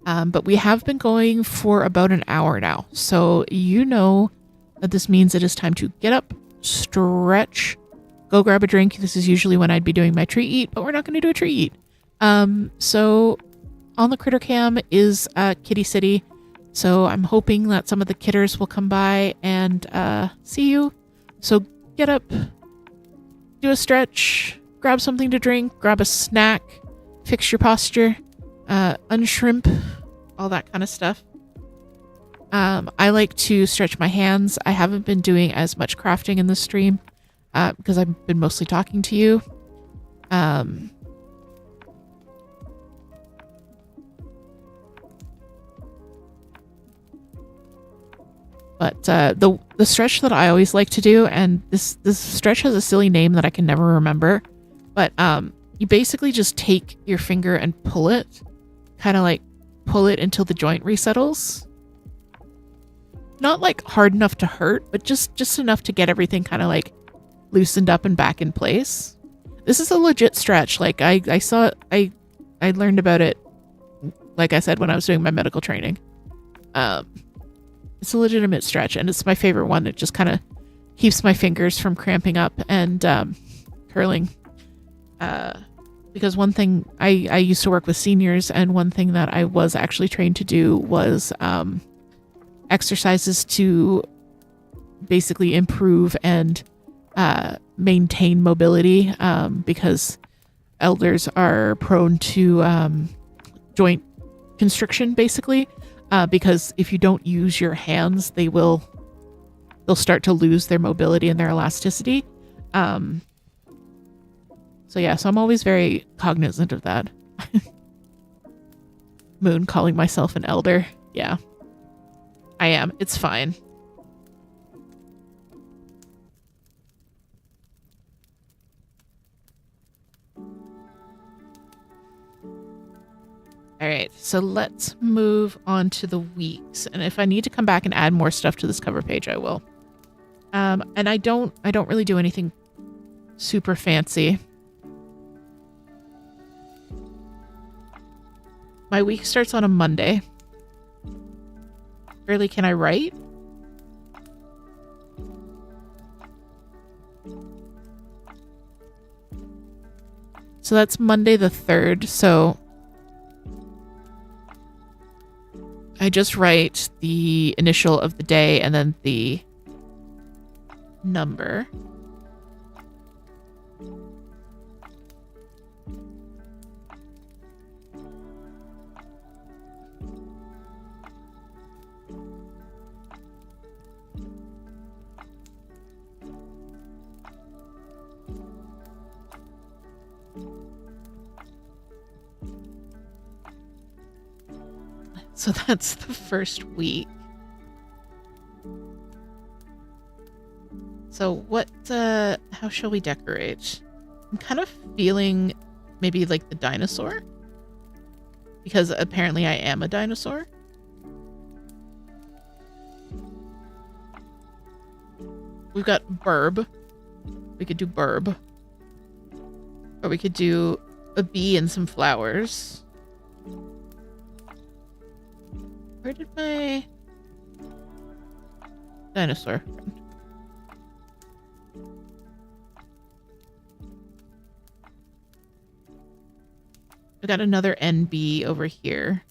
But we have been going for about an hour now. So you know that this means it is time to get up, stretch, go grab a drink. This is usually when I'd be doing my treat eat, but we're not going to do a treat eat. So on the critter cam is Kitty City. So I'm hoping that some of the kitters will come by and see you. So get up, do a stretch, grab something to drink, grab a snack, fix your posture, unshrimp, all that kind of stuff. I like to stretch my hands. I haven't been doing as much crafting in the stream because I've been mostly talking to you. But the stretch that I always like to do, and this stretch has a silly name that I can never remember, but you basically just take your finger and pull it, kind of like pull it until the joint resettles. Not like hard enough to hurt, but just enough to get everything kind of like loosened up and back in place. This is a legit stretch. Like I learned about it, like I said, when I was doing my medical training. It's a legitimate stretch, and it's my favorite one. It just kind of keeps my fingers from cramping up and curling. Because one thing, I used to work with seniors, and one thing that I was actually trained to do was exercises to basically improve and maintain mobility, because elders are prone to joint constriction, basically. Because if you don't use your hands, they'll start to lose their mobility and their elasticity. So I'm always very cognizant of that. Moon calling myself an elder. Yeah, I am. It's fine. All right, so let's move on to the weeks. And if I need to come back and add more stuff to this cover page, I will. And I don't really do anything super fancy. My week starts on a Monday. Rarely can I write. So that's Monday the 3rd. So I just write the initial of the day and then the number. So that's the first week. So what, how shall we decorate? I'm kind of feeling maybe like the dinosaur. Because apparently I am a dinosaur. We've got Burb. We could do Burb. Or we could do a bee and some flowers. Where did my dinosaur friend? We got another NB over here.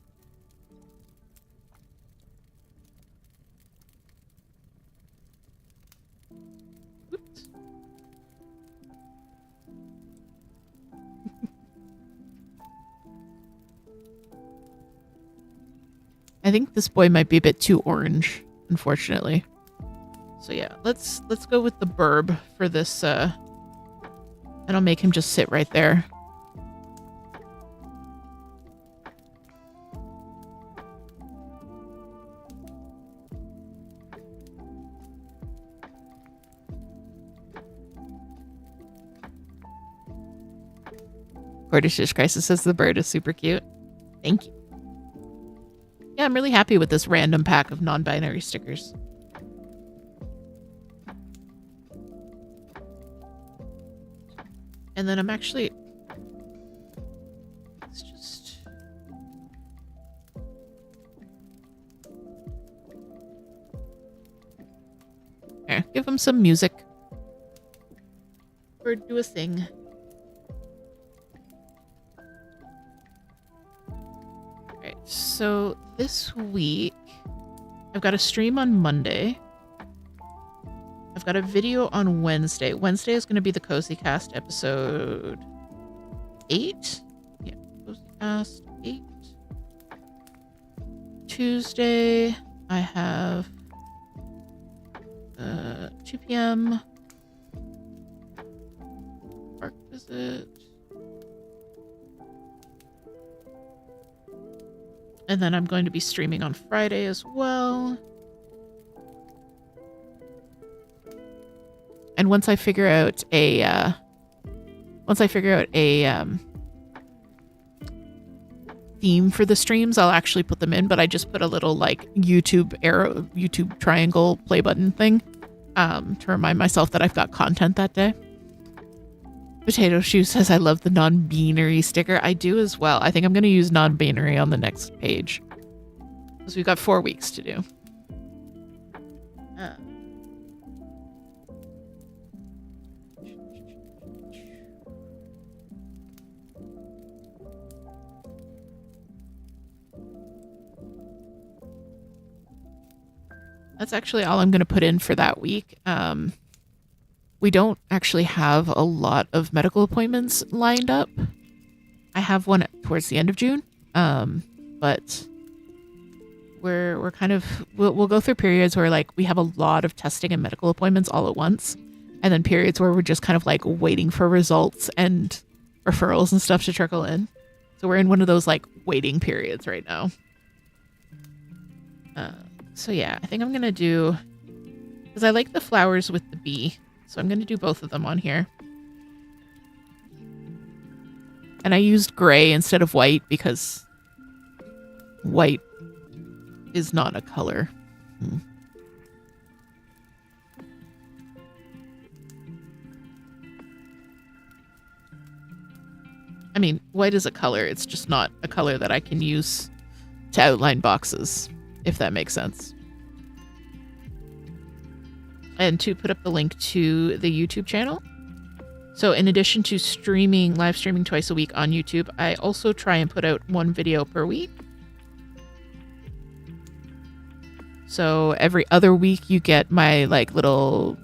Oops. I think this boy might be a bit too orange, unfortunately. So yeah, let's go with the Burb for this, and I'll make him just sit right there. Cordish Crisis says the bird is super cute. Thank you. Yeah, I'm really happy with this random pack of non-binary stickers. And then I'm actually... Let's just... Here, give him some music. Bird, do a thing. Alright, so this week, I've got a stream on Monday. I've got a video on Wednesday. Wednesday is going to be the Cozy Cast episode 8. Yeah, Cozy Cast 8. Tuesday, I have 2 p.m. park visit. And then I'm going to be streaming on Friday as well. And once I figure out a theme for the streams, I'll actually put them in, but I just put a little like YouTube triangle play button thing to remind myself that I've got content that day. Potato Shoe says, I love the non-binary sticker. I do as well. I think I'm going to use non-binary on the next page. Because we've got 4 weeks to do. That's actually all I'm going to put in for that week. We don't actually have a lot of medical appointments lined up. I have one towards the end of June, but we're kind of we'll go through periods where like we have a lot of testing and medical appointments all at once, and then periods where we're just kind of like waiting for results and referrals and stuff to trickle in. So we're in one of those like waiting periods right now. So yeah, I think I'm gonna do, because I like the flowers with the bee. So I'm going to do both of them on here. And I used gray instead of white because white is not a color. I mean, white is a color. It's just not a color that I can use to outline boxes, if that makes sense. And to put up the link to the YouTube channel. So in addition to live streaming twice a week on YouTube, I also try and put out 1 video per week. So every other week you get my like little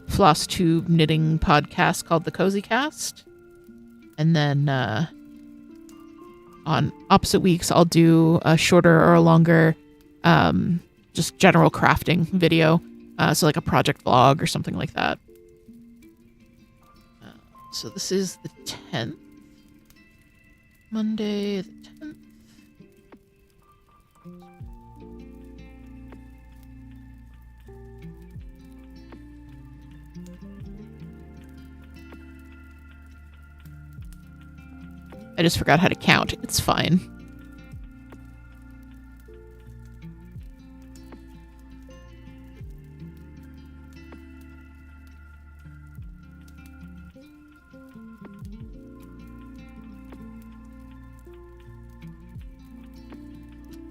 floss tube knitting podcast called The Cozy Cast. And then on opposite weeks, I'll do a shorter or a longer just general crafting video. So like a project vlog or something like that. So this is the 10th. Monday the 10th. I just forgot how to count. It's fine.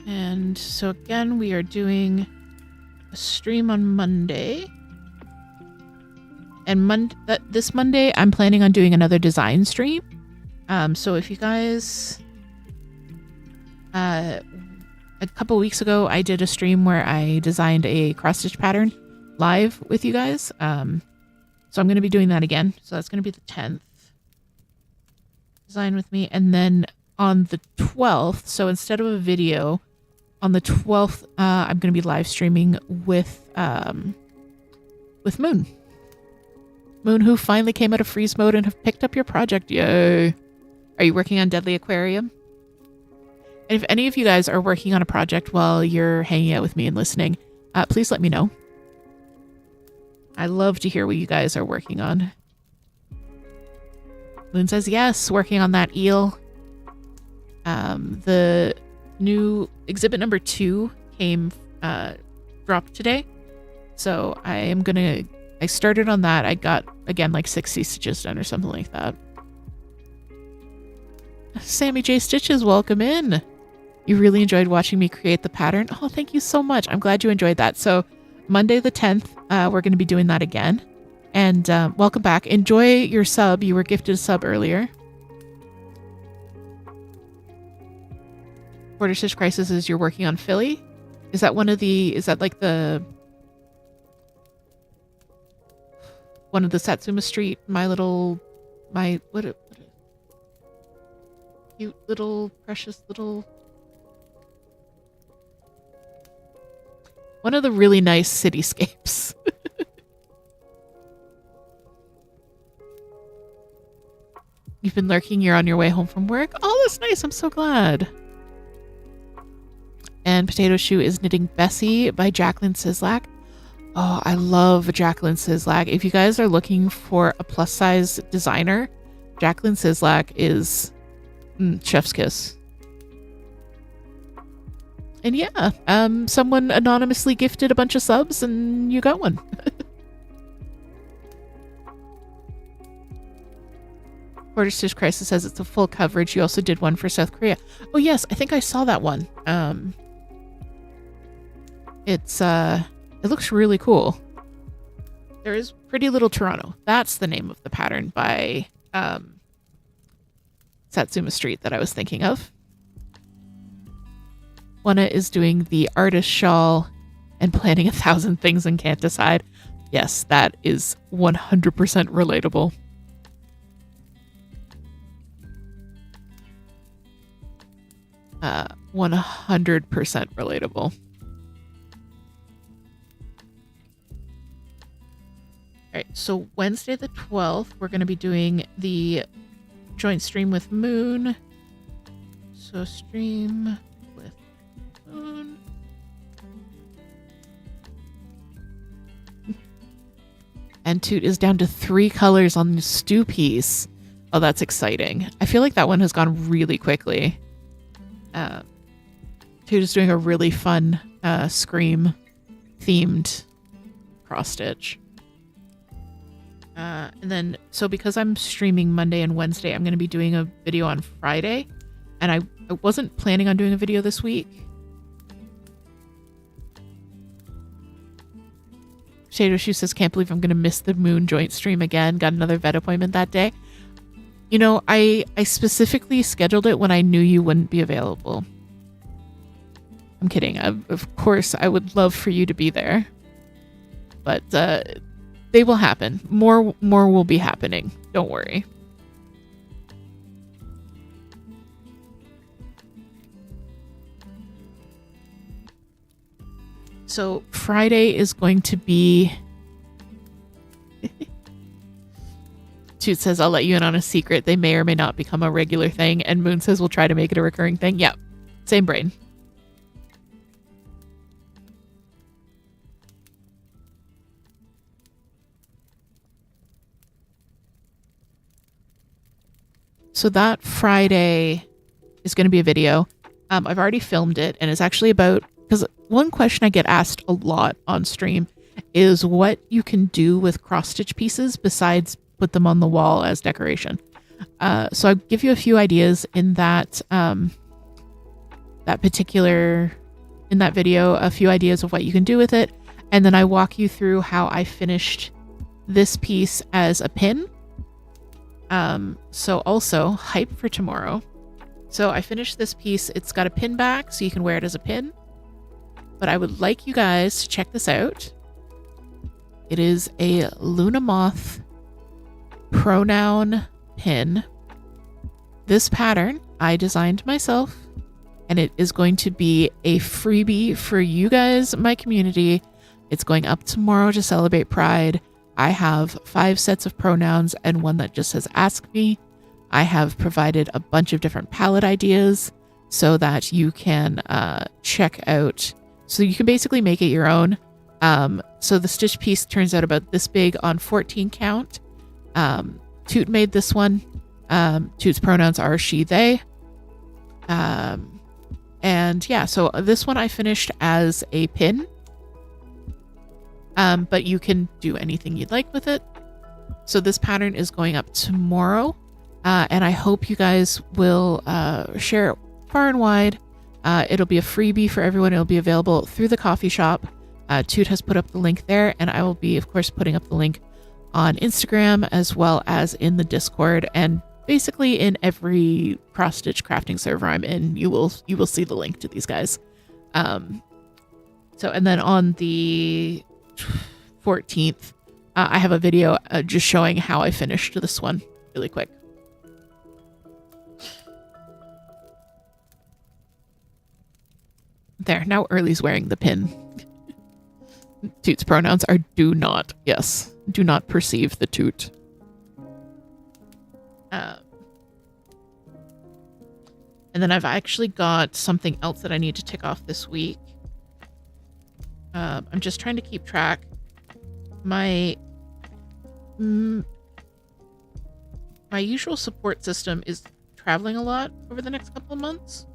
And so again, we are doing a stream on Monday. And this Monday, I'm planning on doing another design stream. So if you guys, a couple weeks ago, I did a stream where I designed a cross stitch pattern live with you guys. So I'm going to be doing that again. So that's going to be the 10th. Design with me. And then on the 12th, so instead of a video, on the 12th, I'm going to be live streaming with Moon. Moon, who finally came out of freeze mode and have picked up your project. Yay. Are you working on Deadly Aquarium? And if any of you guys are working on a project while you're hanging out with me and listening, please let me know. I love to hear what you guys are working on. Moon says, yes, working on that eel. The new exhibit number 2 came, dropped today. So I started on that. I got, again, like 60 stitches done or something like that. Sammy J. Stitches, welcome in. You really enjoyed watching me create the pattern. Oh, thank you so much. I'm glad you enjoyed that. So Monday the 10th, we're going to be doing that again. And welcome back. Enjoy your sub. You were gifted a sub earlier. Quarter Stitch Crisis is you're working on Philly? Is that one of the Satsuma Street, cute little, precious little, one of the really nice cityscapes. You've been lurking, you're on your way home from work. Oh, that's nice. I'm so glad. And Potato Shoe is knitting Bessie by Jacqueline Sislak. Oh, I love Jacqueline Sislak. If you guys are looking for a plus size designer, Jacqueline Sislak is chef's kiss. And yeah, someone anonymously gifted a bunch of subs and you got one. Quarter Stitch Crisis says it's a full coverage. You also did one for South Korea. Oh yes, I think I saw that one. It looks really cool. There is Pretty Little Toronto. That's the name of the pattern by Satsuma Street that I was thinking of. Juana is doing the artist shawl and planning 1,000 things and can't decide. Yes, that is 100% relatable. Uh, 100% relatable. All right, so Wednesday the 12th, we're going to be doing the joint stream with Moon. So stream with Moon. And Toot is down to 3 colors on the stew piece. Oh, that's exciting. I feel like that one has gone really quickly. Toot is doing a really fun Scream themed cross stitch. And then, so because I'm streaming Monday and Wednesday, I'm going to be doing a video on Friday. And I wasn't planning on doing a video this week. Shadow Shoe says, can't believe I'm going to miss the Moon joint stream again. Got another vet appointment that day. You know, I specifically scheduled it when I knew you wouldn't be available. I'm kidding. Of course, I would love for you to be there. But they will happen. More will be happening. Don't worry. So Friday is going to be... Toot says, I'll let you in on a secret. They may or may not become a regular thing. And Moon says, we'll try to make it a recurring thing. Yeah, same brain. So that Friday is going to be a video. I've already filmed it, and it's actually about, because one question I get asked a lot on stream is what you can do with cross stitch pieces besides put them on the wall as decoration. So I'll give you a few ideas in that in that video, a few ideas of what you can do with it, and then I walk you through how I finished this piece as a pin. So also hype for tomorrow. So I finished this piece. It's got a pin back, so you can wear it as a pin. But I would like you guys to check this out. It is a Luna Moth pronoun pin. This pattern I designed myself, and it is going to be a freebie for you guys, my community. It's going up tomorrow to celebrate Pride. I have 5 sets of pronouns and one that just says ask me. I have provided a bunch of different palette ideas so that you can check out. So you can basically make it your own. So the stitch piece turns out about this big on 14 count. Toot made this one. Toot's pronouns are she, they. And yeah, so this one I finished as a pin. But you can do anything you'd like with it. So this pattern is going up tomorrow. And I hope you guys will share it far and wide. It'll be a freebie for everyone. It'll be available through the coffee shop. Toot has put up the link there, and I will be, of course, putting up the link on Instagram as well as in the Discord, and basically in every cross stitch crafting server I'm in. You will see the link to these guys. So, and then on the 14th, I have a video just showing how I finished this one really quick. There, now Early's wearing the pin. Toot's pronouns are do not. Yes, do not perceive the toot. And then I've actually got something else that I need to tick off this week. I'm just trying to keep track. My usual support system is traveling a lot over the next couple of months.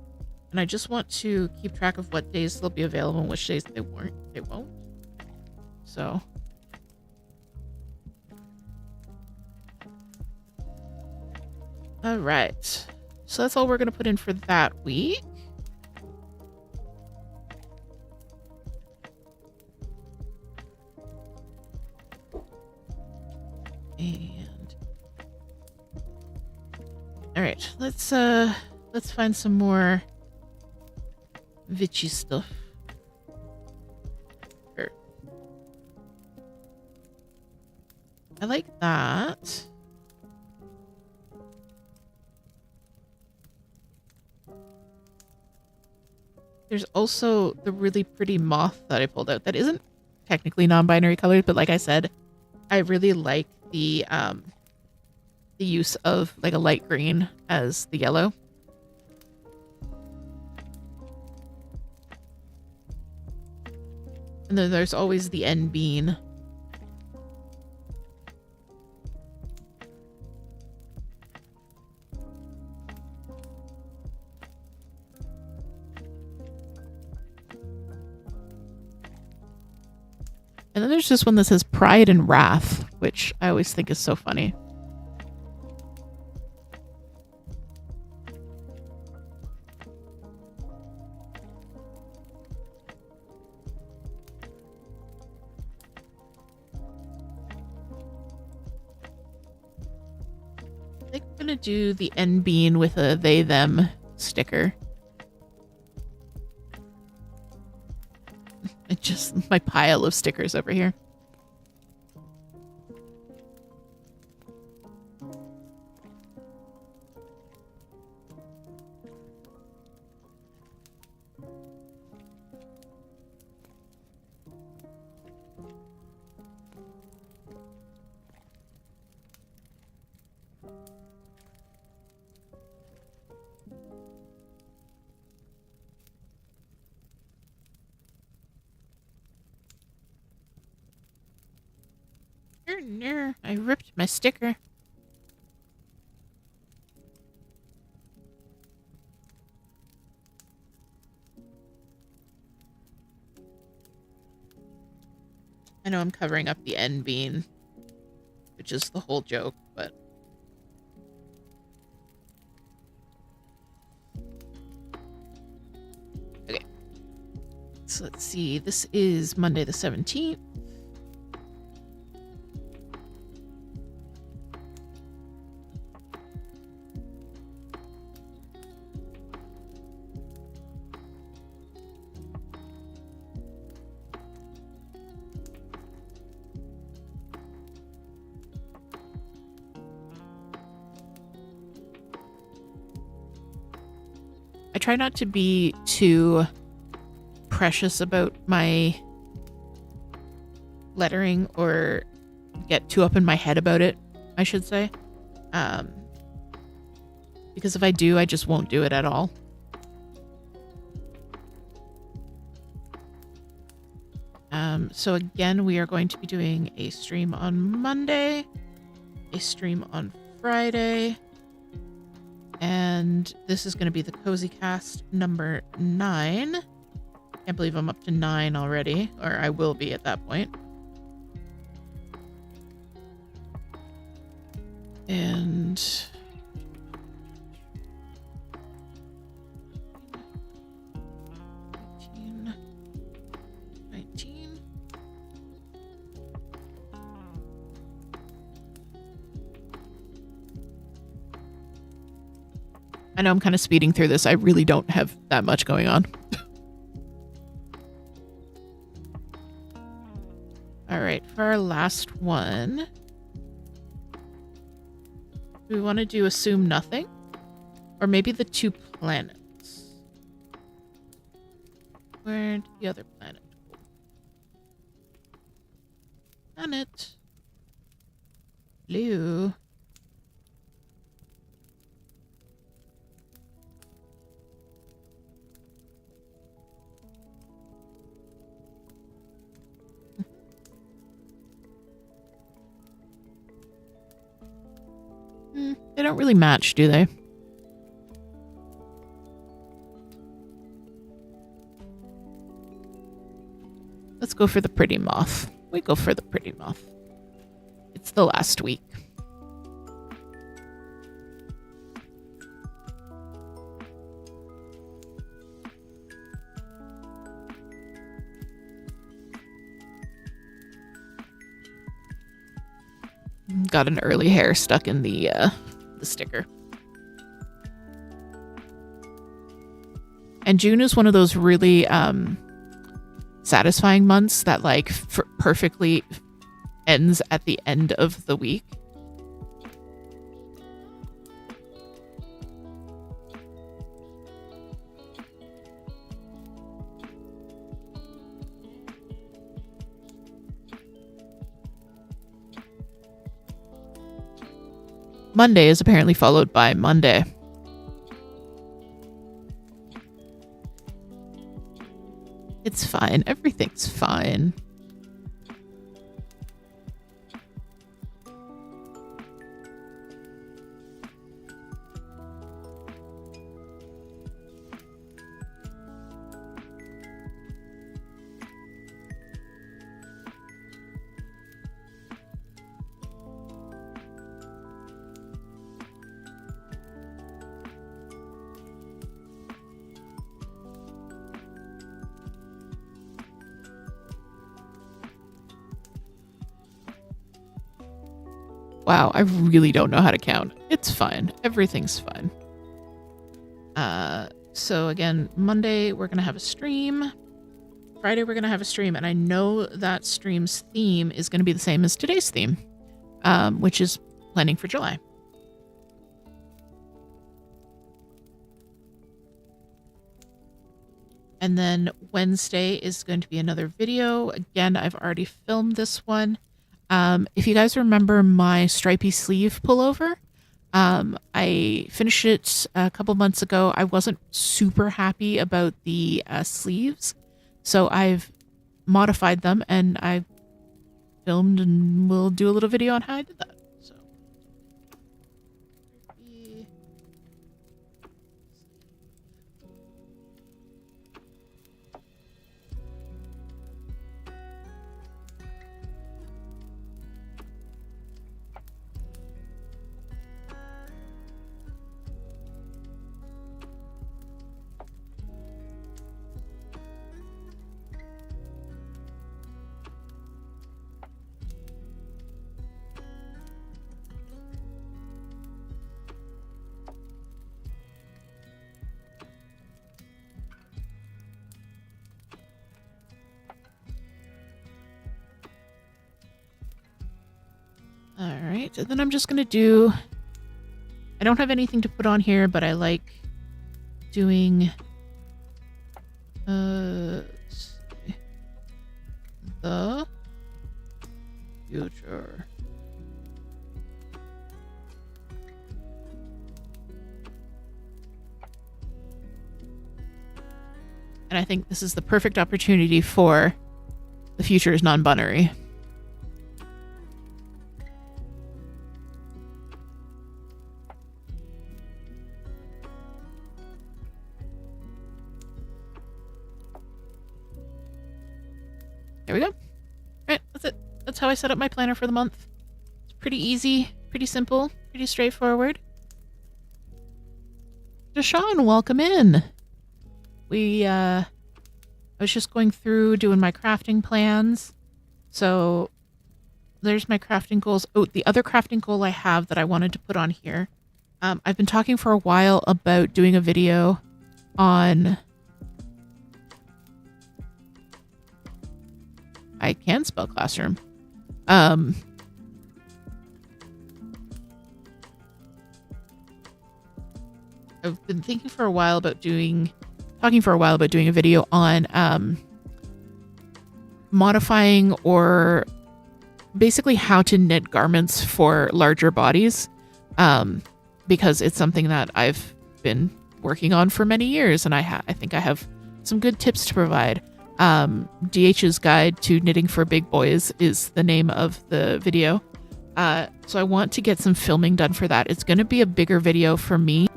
And I just want to keep track of what days they'll be available and which days they won't. So. All right. So that's all we're going to put in for that week. And all right, let's find some more Vitchy stuff. Sure. I like that. There's also the really pretty moth that I pulled out that isn't technically non-binary colored, but like I said, I really like the use of like a light green as the yellow. And then there's always the end bean. And then there's this one that says Pride and Wrath, which I always think is so funny. I think I'm gonna do the end bean with a they them sticker. It's just my pile of stickers over here. I ripped my sticker. I know I'm covering up the end bean, which is the whole joke, but okay. So let's see. This is Monday the 17th. I try not to be too precious about my lettering or get too up in my head about it, I should say. Because if I do, I just won't do it at all. So again, we are going to be doing a stream on Monday, a stream on Friday, and this is going to be the Cozy Cast number 9. Can't believe I'm up to 9 already, or I will be at that point. And 19. I know I'm kind of speeding through this. I really don't have that much going on. All right, for our last one, do we want to do assume nothing? Or maybe the 2 planets? Where'd the other planet go? Planet. Blue. They don't really match, do they? Let's go for the pretty moth. We go for the pretty moth. It's the last week. Got an early hair stuck in the sticker. And June is one of those really satisfying months that like perfectly ends at the end of the week. Monday is apparently followed by Monday. It's fine. Everything's fine. Wow, I really don't know how to count. It's fine. Everything's fine. So again, Monday we're going to have a stream. Friday we're going to have a stream. And I know that stream's theme is going to be the same as today's theme, which is planning for July. And then Wednesday is going to be another video. Again, I've already filmed this one. If you guys remember my stripy sleeve pullover, I finished it a couple months ago. I wasn't super happy about the sleeves, so I've modified them and I filmed and we'll do a little video on how I did that. So. right, and then I'm just gonna do, I don't have anything to put on here, but I like doing let's see, the future. And I think this is the perfect opportunity for the future is non-binary. There we go. All right, that's it. That's how I set up my planner for the month. It's pretty easy, pretty simple, pretty straightforward. Deshaun, welcome in. I was just going through doing my crafting plans. So there's my crafting goals. Oh, the other crafting goal I have that I wanted to put on here. I've been talking for a while about doing a video on... I can spell classroom. I've been thinking for a while about doing a video on modifying or basically how to knit garments for larger bodies, because it's something that I've been working on for many years, and I think I have some good tips to provide. DH's Guide to Knitting for Big Boys is the name of the video. So I want to get some filming done for that. It's going to be a bigger video for me.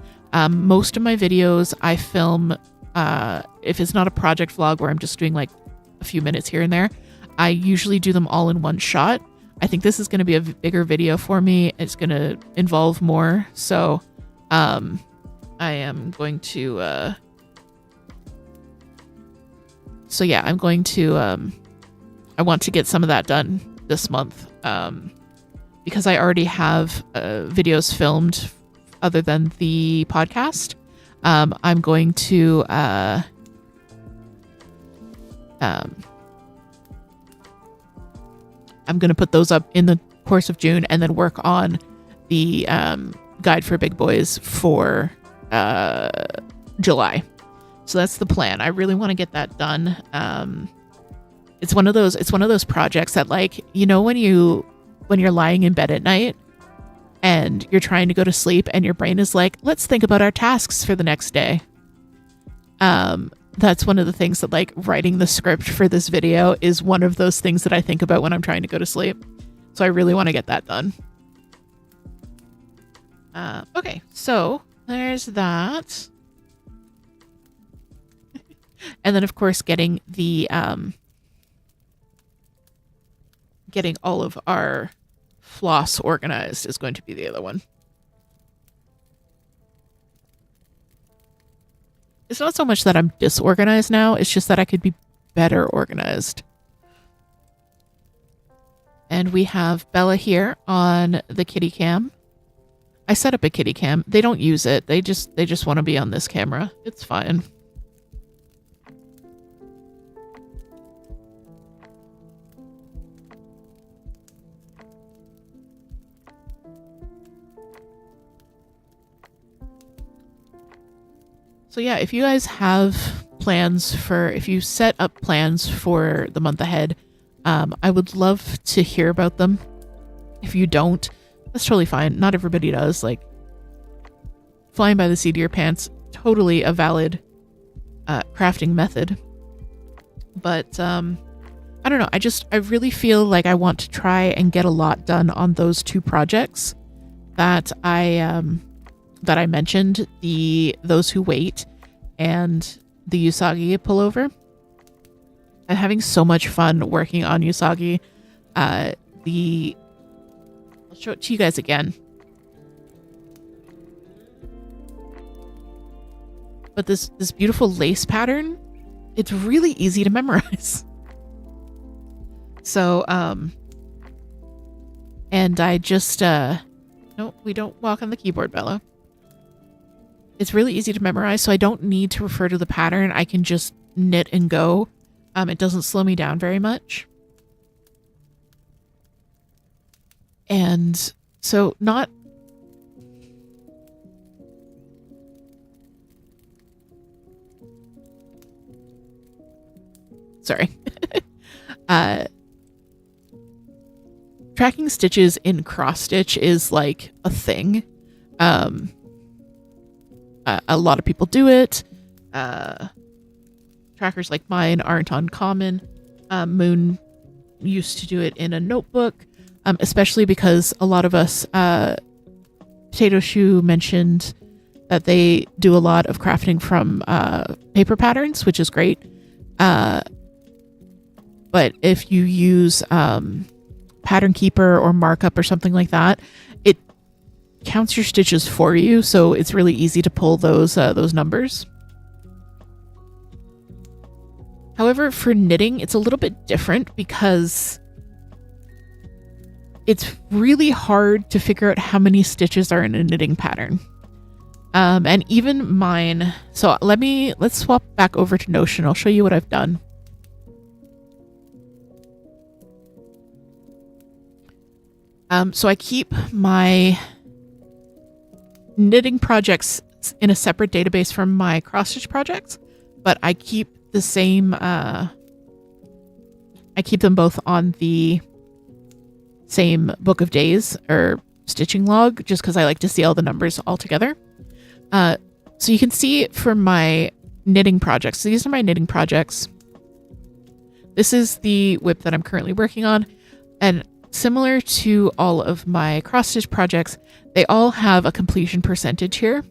Most of my videos I film, if it's not a project vlog where I'm just doing like a few minutes here and there, I usually do them all in one shot. I think this is going to be a bigger video for me. It's going to involve more. So I am going to... So yeah, I'm going to, I want to get some of that done this month, because I already have videos filmed other than the podcast. I'm going to, I'm going to put those up in the course of June and then work on the Guide for Big Boys for July. So that's the plan. I really want to get that done. It's one of those projects that, like, you know, when you're lying in bed at night and you're trying to go to sleep and your brain is like, let's think about our tasks for the next day. That's one of the things that, like, writing the script for this video is one of those things that I think about when I'm trying to go to sleep. So I really want to get that done. Okay, so there's that. And then, of course, getting the getting all of our floss organized is going to be the other one. It's not so much that I'm disorganized now, it's just that I could be better organized. And we have Bella here on the kitty cam. I set up a kitty cam. They don't use it. They just want to be on this camera. It's fine. So yeah, if you guys have plans if you set up plans for the month ahead, I would love to hear about them. If you don't, that's totally fine. Not everybody does. Like, flying by the seat of your pants, totally a valid crafting method. But I don't know. I really feel like I want to try and get a lot done on those two projects that I mentioned, Those Who Wait and the Usagi pullover. I'm having so much fun working on Usagi. I'll show it to you guys again. But this beautiful lace pattern, it's really easy to memorize. So, and I just, no, we don't walk on the keyboard, Bella. It's really easy to memorize, so I don't need to refer to the pattern. I can just knit and go. It doesn't slow me down very much. And So not... Sorry. Tracking stitches in cross stitch is like a thing. A lot of people do it. Trackers like mine aren't uncommon. Moon used to do it in a notebook, especially because a lot of us, Potato Shoe mentioned that they do a lot of crafting from paper patterns, which is great. But if you use Pattern Keeper or Markup or something like that, it counts your stitches for you, so it's really easy to pull those numbers. However, for knitting, it's a little bit different because it's really hard to figure out how many stitches are in a knitting pattern. And even mine, so let's swap back over to Notion. I'll show you what I've done. So I keep my knitting projects in a separate database from my cross-stitch projects, but I keep the same, I keep them both on the same book of days or stitching log, just because I like to see all the numbers all together. So you can see for my knitting projects, so these are my knitting projects. This is the whip that I'm currently working on, and similar to all of my cross-stitch projects, they all have a completion percentage here.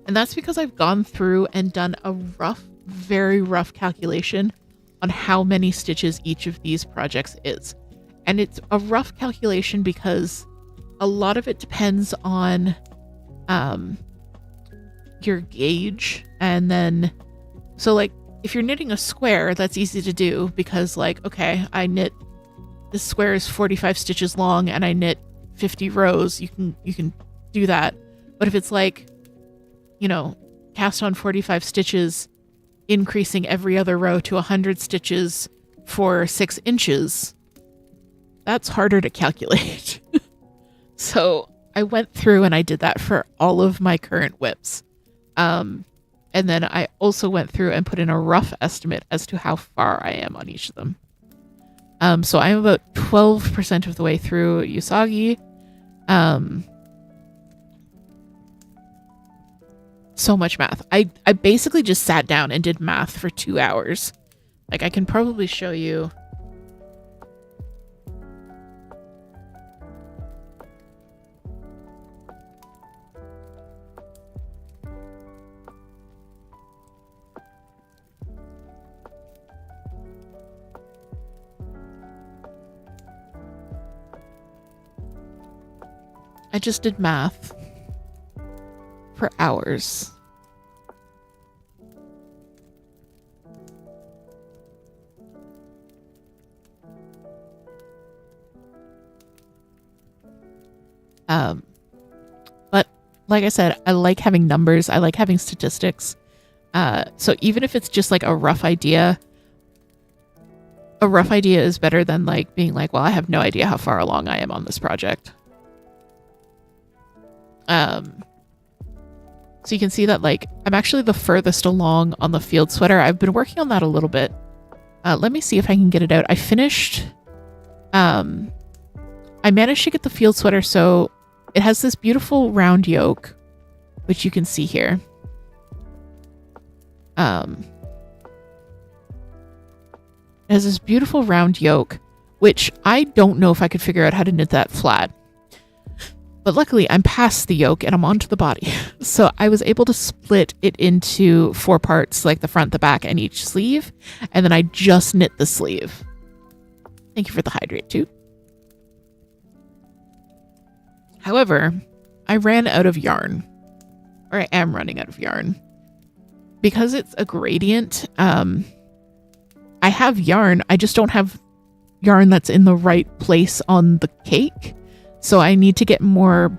And that's because I've gone through and done a very rough calculation on how many stitches each of these projects is. And it's a rough calculation because a lot of it depends on your gauge. And then, so like if you're knitting a square, that's easy to do because like, okay, I knit, this square is 45 stitches long and I knit 50 rows. You can do that. But if it's like, you know, cast on 45 stitches, increasing every other row to 100 stitches for 6 inches, that's harder to calculate. So I went through and I did that for all of my current whips. And then I also went through and put in a rough estimate as to how far I am on each of them. So I'm about 12% of the way through Usagi. So much math. I basically just sat down and did math for 2 hours. Like I can probably show you. I just did math for hours. But like I said, I like having numbers. I like having statistics. So even if it's just like a rough idea is better than like being like, well, I have no idea how far along I am on this project. So you can see that like I'm actually the furthest along on the field sweater. I've been working on that a little bit. Let me see if I can get it out. I finished, I managed to get the field sweater. So it has this beautiful round yoke, which you can see here. It has this beautiful round yoke, which I don't know if I could figure out how to knit that flat. But luckily, I'm past the yoke and I'm onto the body. So I was able to split it into 4 parts, like the front, the back, and each sleeve. And then I just knit the sleeve. Thank you for the hydrate, too. However, I ran out of yarn. Or I am running out of yarn. Because it's a gradient, I have yarn. I just don't have yarn that's in the right place on the cake. So I need to get more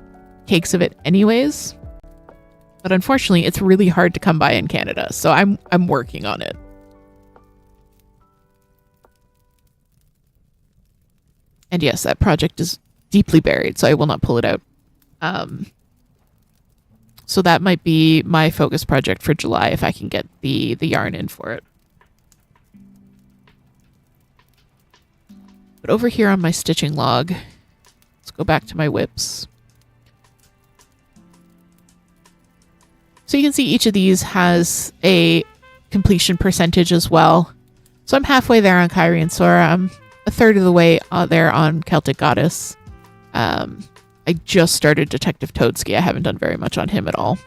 cakes of it anyways. But unfortunately, it's really hard to come by in Canada. So I'm working on it. And yes, that project is deeply buried, so I will not pull it out. So that might be my focus project for July if I can get the yarn in for it. But over here on my stitching log, let's go back to my whips. So you can see each of these has a completion percentage as well. So I'm halfway there on Kyrie and Sora. I'm a third of the way there on Celtic Goddess. I just started Detective Toadski. I haven't done very much on him at all.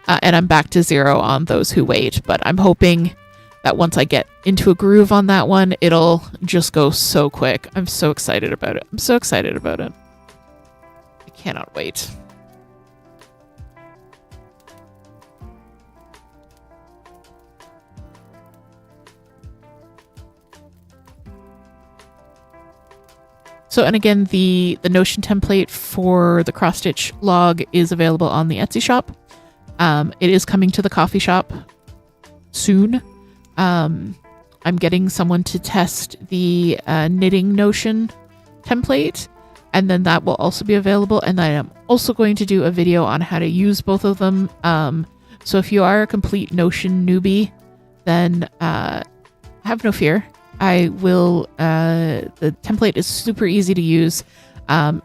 And I'm back to 0 on Those Who Wait, but I'm hoping that once I get into a groove on that one, it'll just go so quick. I'm so excited about it. I'm so excited about it. I cannot wait. So, and again, the Notion template for the cross stitch log is available on the Etsy shop. It is coming to the coffee shop soon. I'm getting someone to test the knitting Notion template, and then that will also be available. And I am also going to do a video on how to use both of them. So if you are a complete Notion newbie, then have no fear. I will, the template is super easy to use,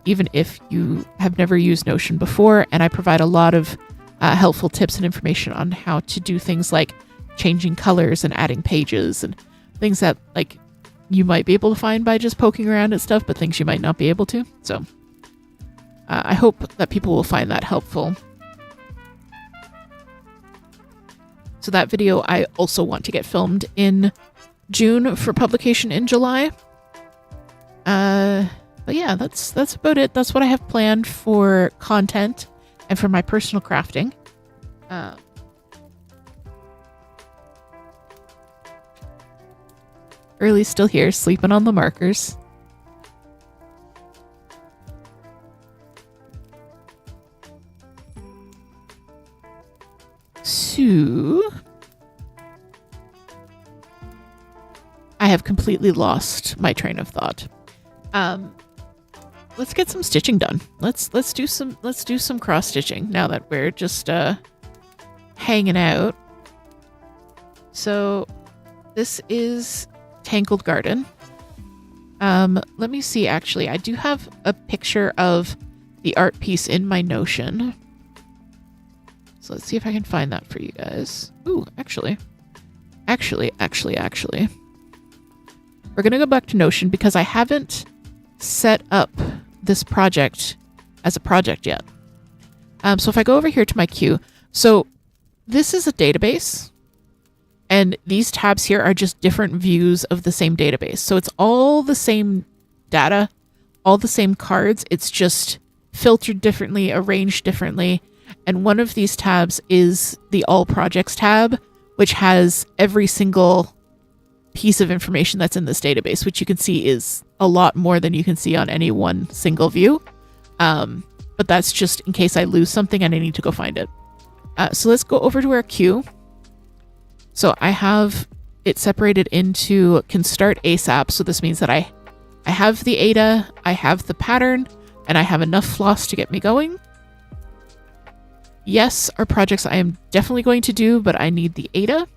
even if you have never used Notion before, and I provide a lot of helpful tips and information on how to do things like changing colors and adding pages and things that like you might be able to find by just poking around at stuff, but things you might not be able to. So I hope that people will find that helpful. So that video I also want to get filmed in June for publication in July. But yeah, that's about it. That's what I have planned for content and for my personal crafting. Early's still here, sleeping on the markers. So I have completely lost my train of thought. Let's get some stitching done. Let's do some cross stitching now that we're just hanging out. So this is Tangled Garden. Let me see, actually. I do have a picture of the art piece in my Notion. So let's see if I can find that for you guys. Ooh, actually. We're going to go back to Notion because I haven't set up this project as a project yet. So if I go over here to my queue, so this is a database, and these tabs here are just different views of the same database. So it's all the same data, all the same cards. It's just filtered differently, arranged differently. And one of these tabs is the All Projects tab, which has every single piece of information that's in this database, which you can see is a lot more than you can see on any one single view. But that's just in case I lose something and I need to go find it. So let's go over to our queue. So I have it separated into can start ASAP. So this means that I have the Ada, I have the pattern, and I have enough floss to get me going. Yes, are projects I am definitely going to do, but I need the Ada.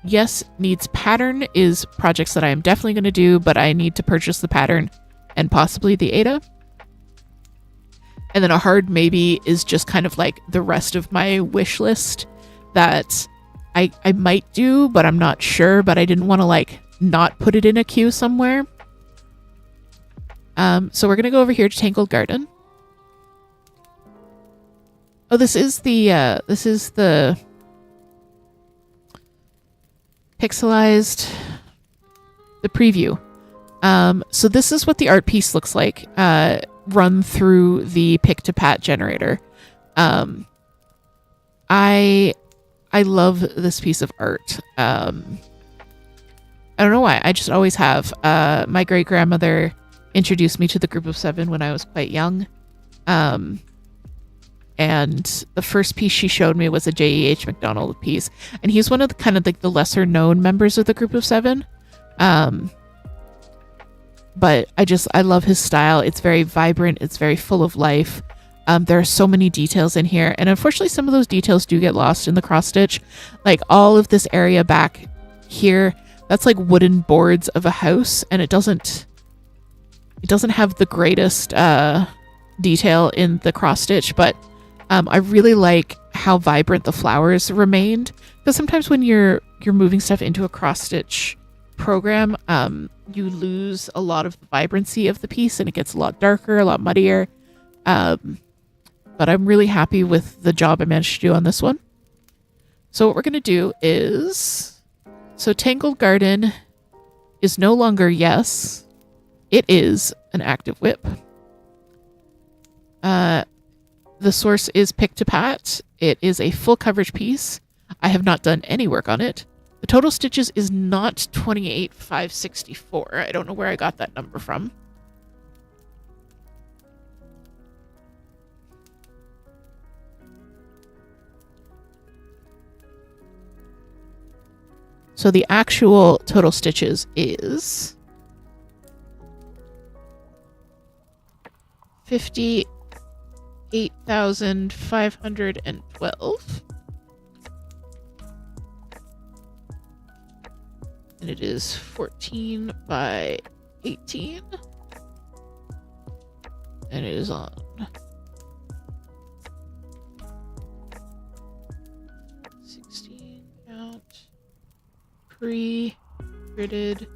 Yes, needs pattern is projects that I am definitely going to do, but I need to purchase the pattern and possibly the Ada. And then a hard maybe is just kind of like the rest of my wish list that I might do, but I'm not sure, but I didn't want to like not put it in a queue somewhere. So we're going to go over here to Tangled Garden. Oh, this is the pixelized, the preview. So this is what the art piece looks like, run through the pick-to-pat generator. I love this piece of art. I don't know why, I just always have. My great-grandmother introduced me to the Group of Seven when I was quite young. And the first piece she showed me was a J.E.H. MacDonald piece. And he's one of the kind of like the lesser known members of the Group of Seven. but I love his style. It's very vibrant. It's very full of life. There are so many details in here, and unfortunately some of those details do get lost in the cross stitch. Like all of this area back here, that's like wooden boards of a house, and it doesn't have the greatest detail in the cross stitch, but I really like how vibrant the flowers remained, because sometimes when you're moving stuff into a cross stitch program, you lose a lot of the vibrancy of the piece and it gets a lot darker, a lot muddier. But I'm really happy with the job I managed to do on this one. So what we're going to do is, so Tangled Garden is no longer yes, it is an active whip. The source is Pick to Pat. It is a full coverage piece. I have not done any work on it. The total stitches is not 28,564. I don't know where I got that number from. So the actual total stitches is 58,512. And it is 14 by 18. And it is on 16 count. Pre-gridded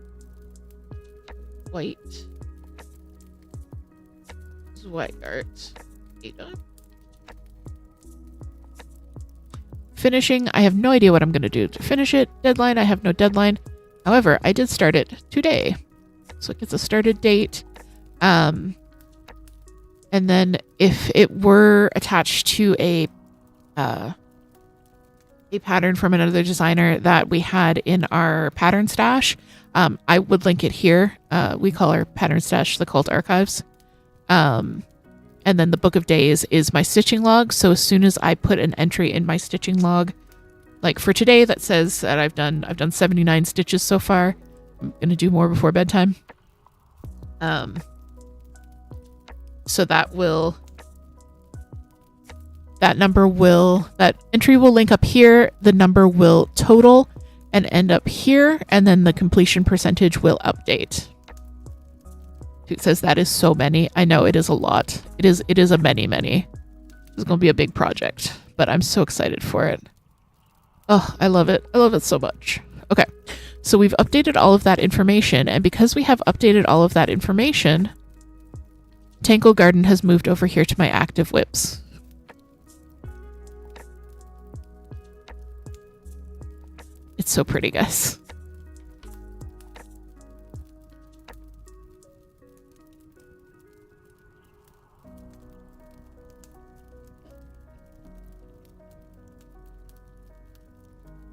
white. This is white art. Finishing, I have no idea what I'm going to do to finish it. Deadline, I have no deadline. However, I did start it today. So it gets a started date. And then if it were attached to a pattern from another designer that we had in our pattern stash, I would link it here. We call our pattern stash the Cult Archives. And then the Book of Days is my stitching log. So as soon as I put an entry in my stitching log, like for today, that says that I've done 79 stitches so far. I'm gonna do more before bedtime. So that entry will link up here. The number will total and end up here, and then the completion percentage will update. It says that is so many. I know it is a lot. It is a many. It's gonna be a big project, but I'm so excited for it. Oh, I love it. I love it so much. Okay, so we've updated all of that information, and because we have updated all of that information, Tangled Garden has moved over here to my active whips. It's so pretty, guys.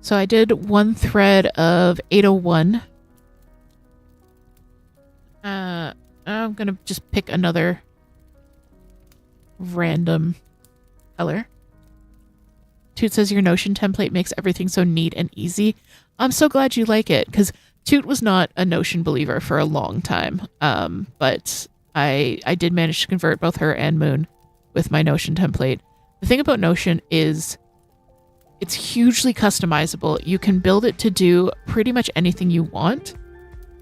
So I did one thread of 801. I'm gonna just pick another random color. Toot says your Notion template makes everything so neat and easy. I'm so glad you like it, because Toot was not a Notion believer for a long time. But I did manage to convert both her and Moon with my Notion template. The thing about Notion is it's hugely customizable. You can build it to do pretty much anything you want.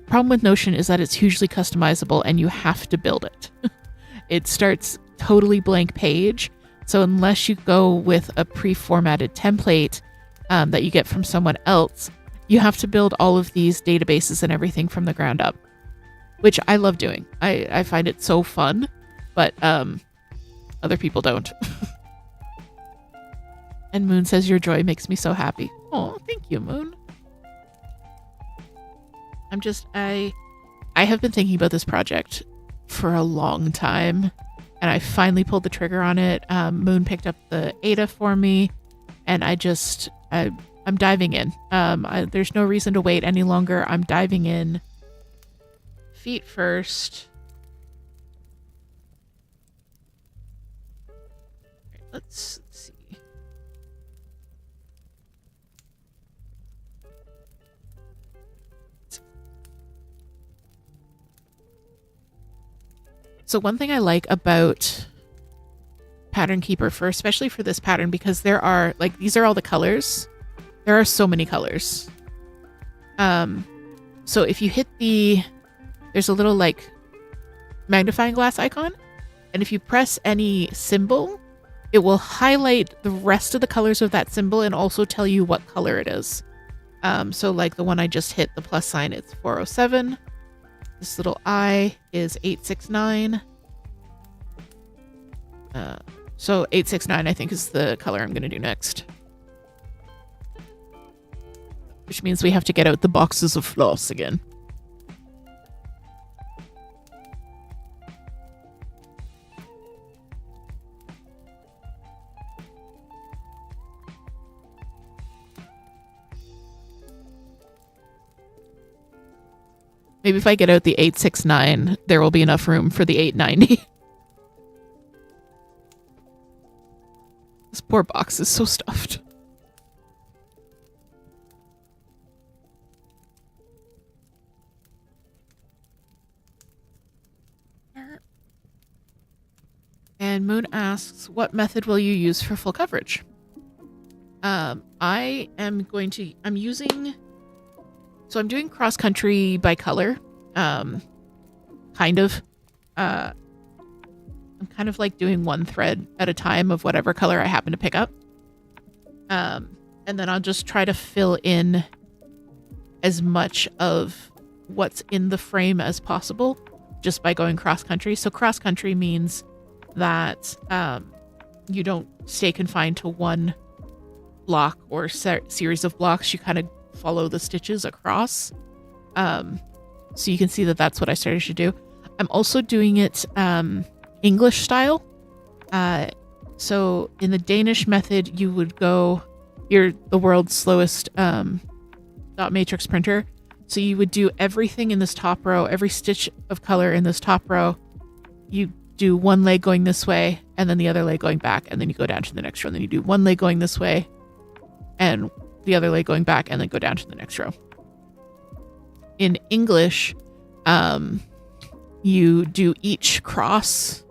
Problem with Notion is that it's hugely customizable and you have to build it. It starts totally blank page. So unless you go with a pre-formatted template that you get from someone else, you have to build all of these databases and everything from the ground up, which I love doing. I find it so fun, but other people don't. And Moon says your joy makes me so happy. Oh, thank you, Moon. I have been thinking about this project for a long time, and I finally pulled the trigger on it. Moon picked up the Ada for me, and I'm diving in. There's no reason to wait any longer. I'm diving in feet first. Let's see. So one thing I like about Pattern Keeper, especially for this pattern, because there are, like, these are all the colors. There are so many colors. So if you hit there's a little like magnifying glass icon, and if you press any symbol, it will highlight the rest of the colors of that symbol and also tell you what color it is. So like the one I just hit, the plus sign, it's 407. This little I is 869. So 869, I think, is the color I'm going to do next. Which means we have to get out the boxes of floss again. Maybe if I get out the 869, there will be enough room for the 890. This poor box is so stuffed. And Moon asks, what method will you use for full coverage? I'm doing cross country by color. Kind of. I'm kind of like doing one thread at a time of whatever color I happen to pick up. And then I'll just try to fill in as much of what's in the frame as possible just by going cross country. So cross country means that you don't stay confined to one block or series of blocks. You kind of follow the stitches across. So you can see that that's what I started to do. I'm also doing it English style. So in the Danish method, you would go, you're the world's slowest dot matrix printer. So you would do everything in this top row, every stitch of color in this top row. You do one leg going this way and then the other leg going back, and then you go down to the next row, and then you do one leg going this way and the other leg going back, and then go down to the next row. In English, you do each cross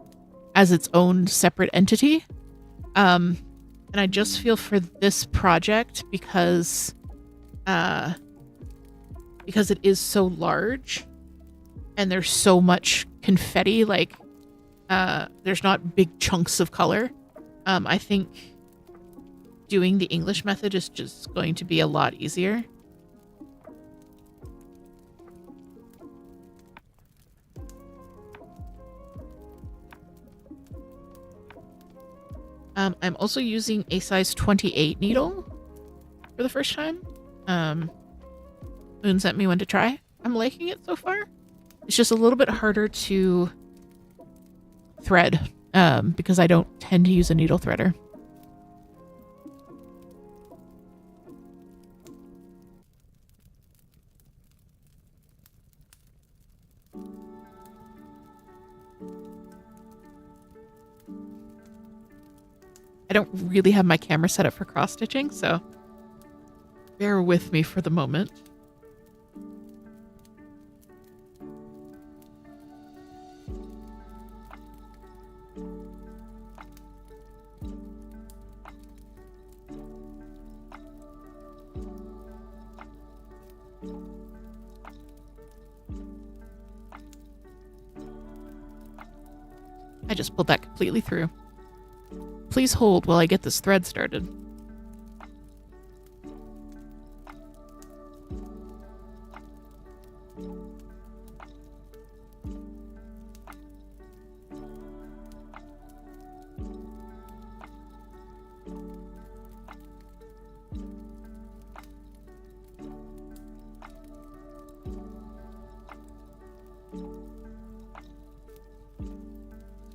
as its own separate entity. And I just feel for this project, because it is so large and there's so much confetti, like there's not big chunks of color. I think doing the English method is just going to be a lot easier. I'm also using a size 28 needle for the first time. Moon sent me one to try. I'm liking it so far. It's just a little bit harder to thread because I don't tend to use a needle threader. I don't really have my camera set up for cross stitching, so bear with me for the moment. I just pulled that completely through. Please hold while I get this thread started.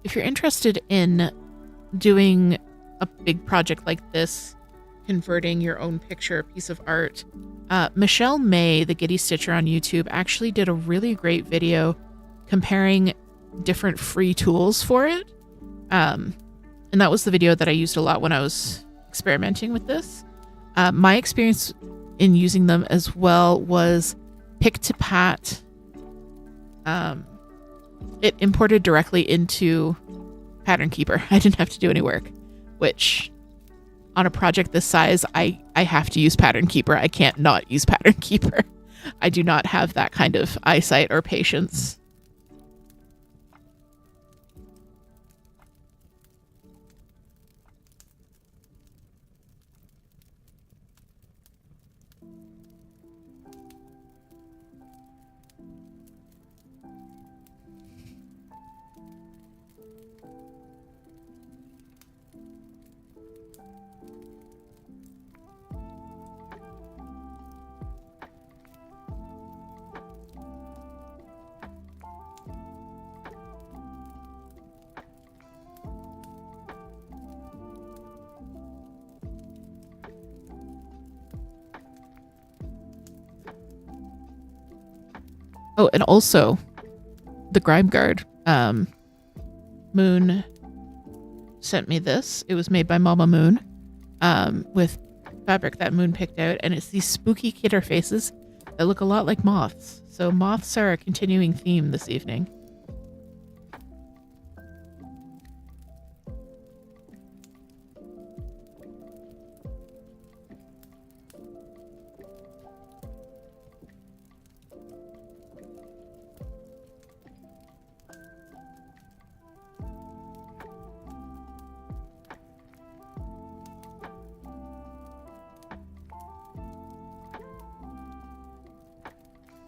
If you're interested in doing a big project like this, converting your own picture, piece of art, Michelle May, the Giddy Stitcher on YouTube, actually did a really great video comparing different free tools for it. And that was the video that I used a lot when I was experimenting with this. My experience in using them as well was Pick to Pat. it imported directly into Pattern Keeper. I didn't have to do any work, which on a project this size, I have to use Pattern Keeper. I can't not use Pattern Keeper. I do not have that kind of eyesight or patience. Oh, and also the Grime Guard. Moon sent me this. It was made by Mama Moon with fabric that Moon picked out. And it's these spooky kidder faces that look a lot like moths. So moths are a continuing theme this evening.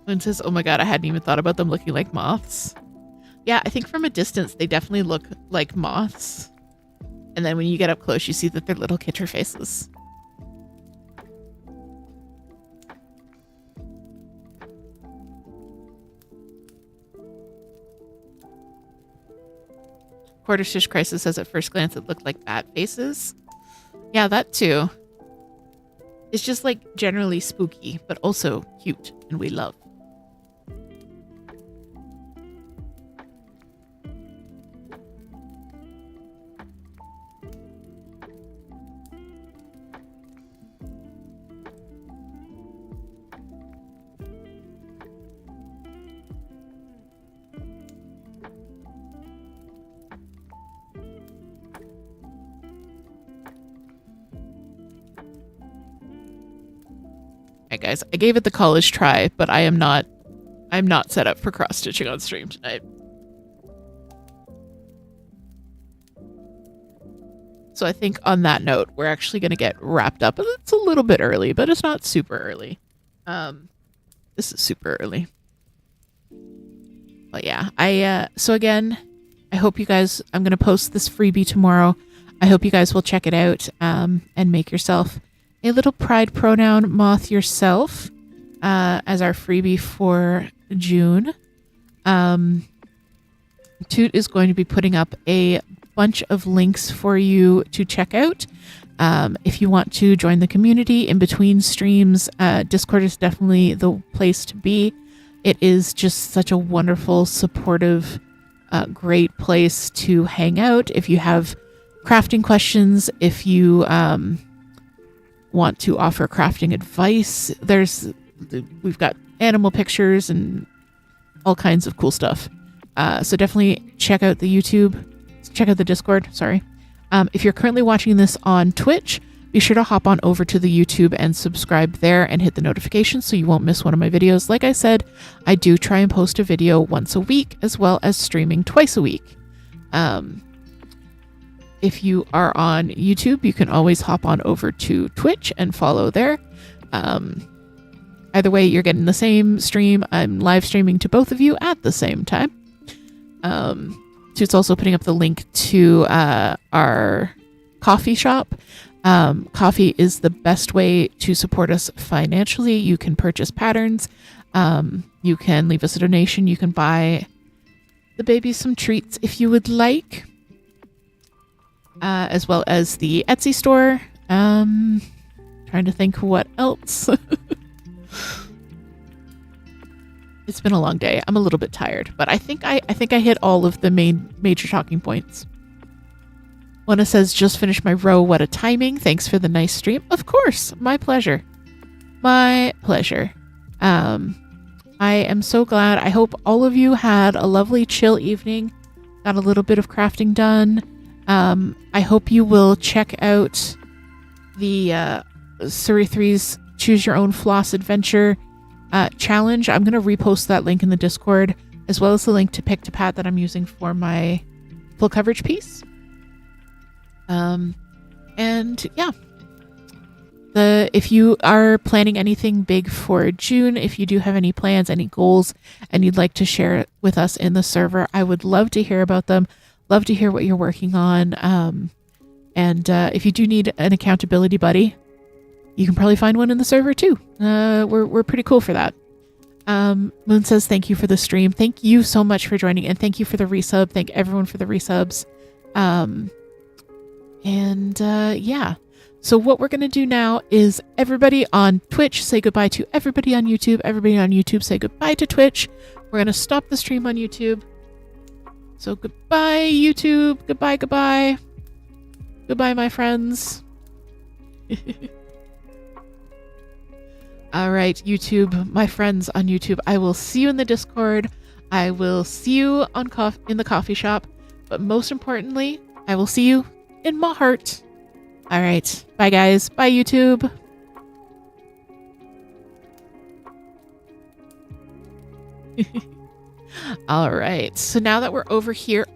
Moon says, oh my god, I hadn't even thought about them looking like moths. Yeah, I think from a distance, they definitely look like moths. And then when you get up close, you see that they're little kidder faces. Quarterstitch Crisis says at first glance it looked like bat faces. Yeah, that too. It's just like generally spooky, but also cute, and we love. Guys, I gave it the college try, but I'm not set up for cross stitching on stream tonight. So I think on that note, we're actually going to get wrapped up. It's a little bit early, but it's not super early. This is super early. But yeah, so again, I hope you guys, I'm going to post this freebie tomorrow. I hope you guys will check it out and make yourself a little pride pronoun moth yourself as our freebie for June. Toot is going to be putting up a bunch of links for you to check out. If you want to join the community in between streams, Discord is definitely the place to be. It is just such a wonderful, supportive, great place to hang out. If you have crafting questions, if you want to offer crafting advice, we've got animal pictures and all kinds of cool stuff. So definitely check out the Discord, sorry. If you're currently watching this on Twitch, be sure to hop on over to the YouTube and subscribe there and hit the notifications so you won't miss one of my videos. Like I said, I do try and post a video once a week as well as streaming twice a week. If you are on YouTube, you can always hop on over to Twitch and follow there. Either way, you're getting the same stream. I'm live streaming to both of you at the same time. Toot's also putting up the link to our coffee shop. Coffee is the best way to support us financially. You can purchase patterns. You can leave us a donation. You can buy the babies some treats if you would like. As well as the Etsy store. Trying to think what else. It's been a long day. I'm a little bit tired, but I think I hit all of the major talking points. Lana says, just finished my row. What a timing. Thanks for the nice stream. Of course. My pleasure. My pleasure. I am so glad. I hope all of you had a lovely chill evening, got a little bit of crafting done. I hope you will check out the Suri3's Choose Your Own Floss Adventure challenge. I'm going to repost that link in the Discord, as well as the link to Pick to Pat that I'm using for my full coverage piece. And yeah, if you are planning anything big for June, if you do have any plans, any goals, and you'd like to share it with us in the server, I would love to hear about them. Love to hear what you're working on. And if you do need an accountability buddy, you can probably find one in the server too. We're pretty cool for that. Moon says, thank you for the stream. Thank you so much for joining, and thank you for the resub. Thank everyone for the resubs. Yeah. So what we're going to do now is everybody on Twitch say goodbye to everybody on YouTube. Everybody on YouTube say goodbye to Twitch. We're going to stop the stream on YouTube. So goodbye, YouTube. Goodbye, goodbye. Goodbye, my friends. All right, YouTube, my friends on YouTube, I will see you in the Discord. I will see you in the coffee shop. But most importantly, I will see you in my heart. All right. Bye, guys. Bye, YouTube. All right. So now that we're over here,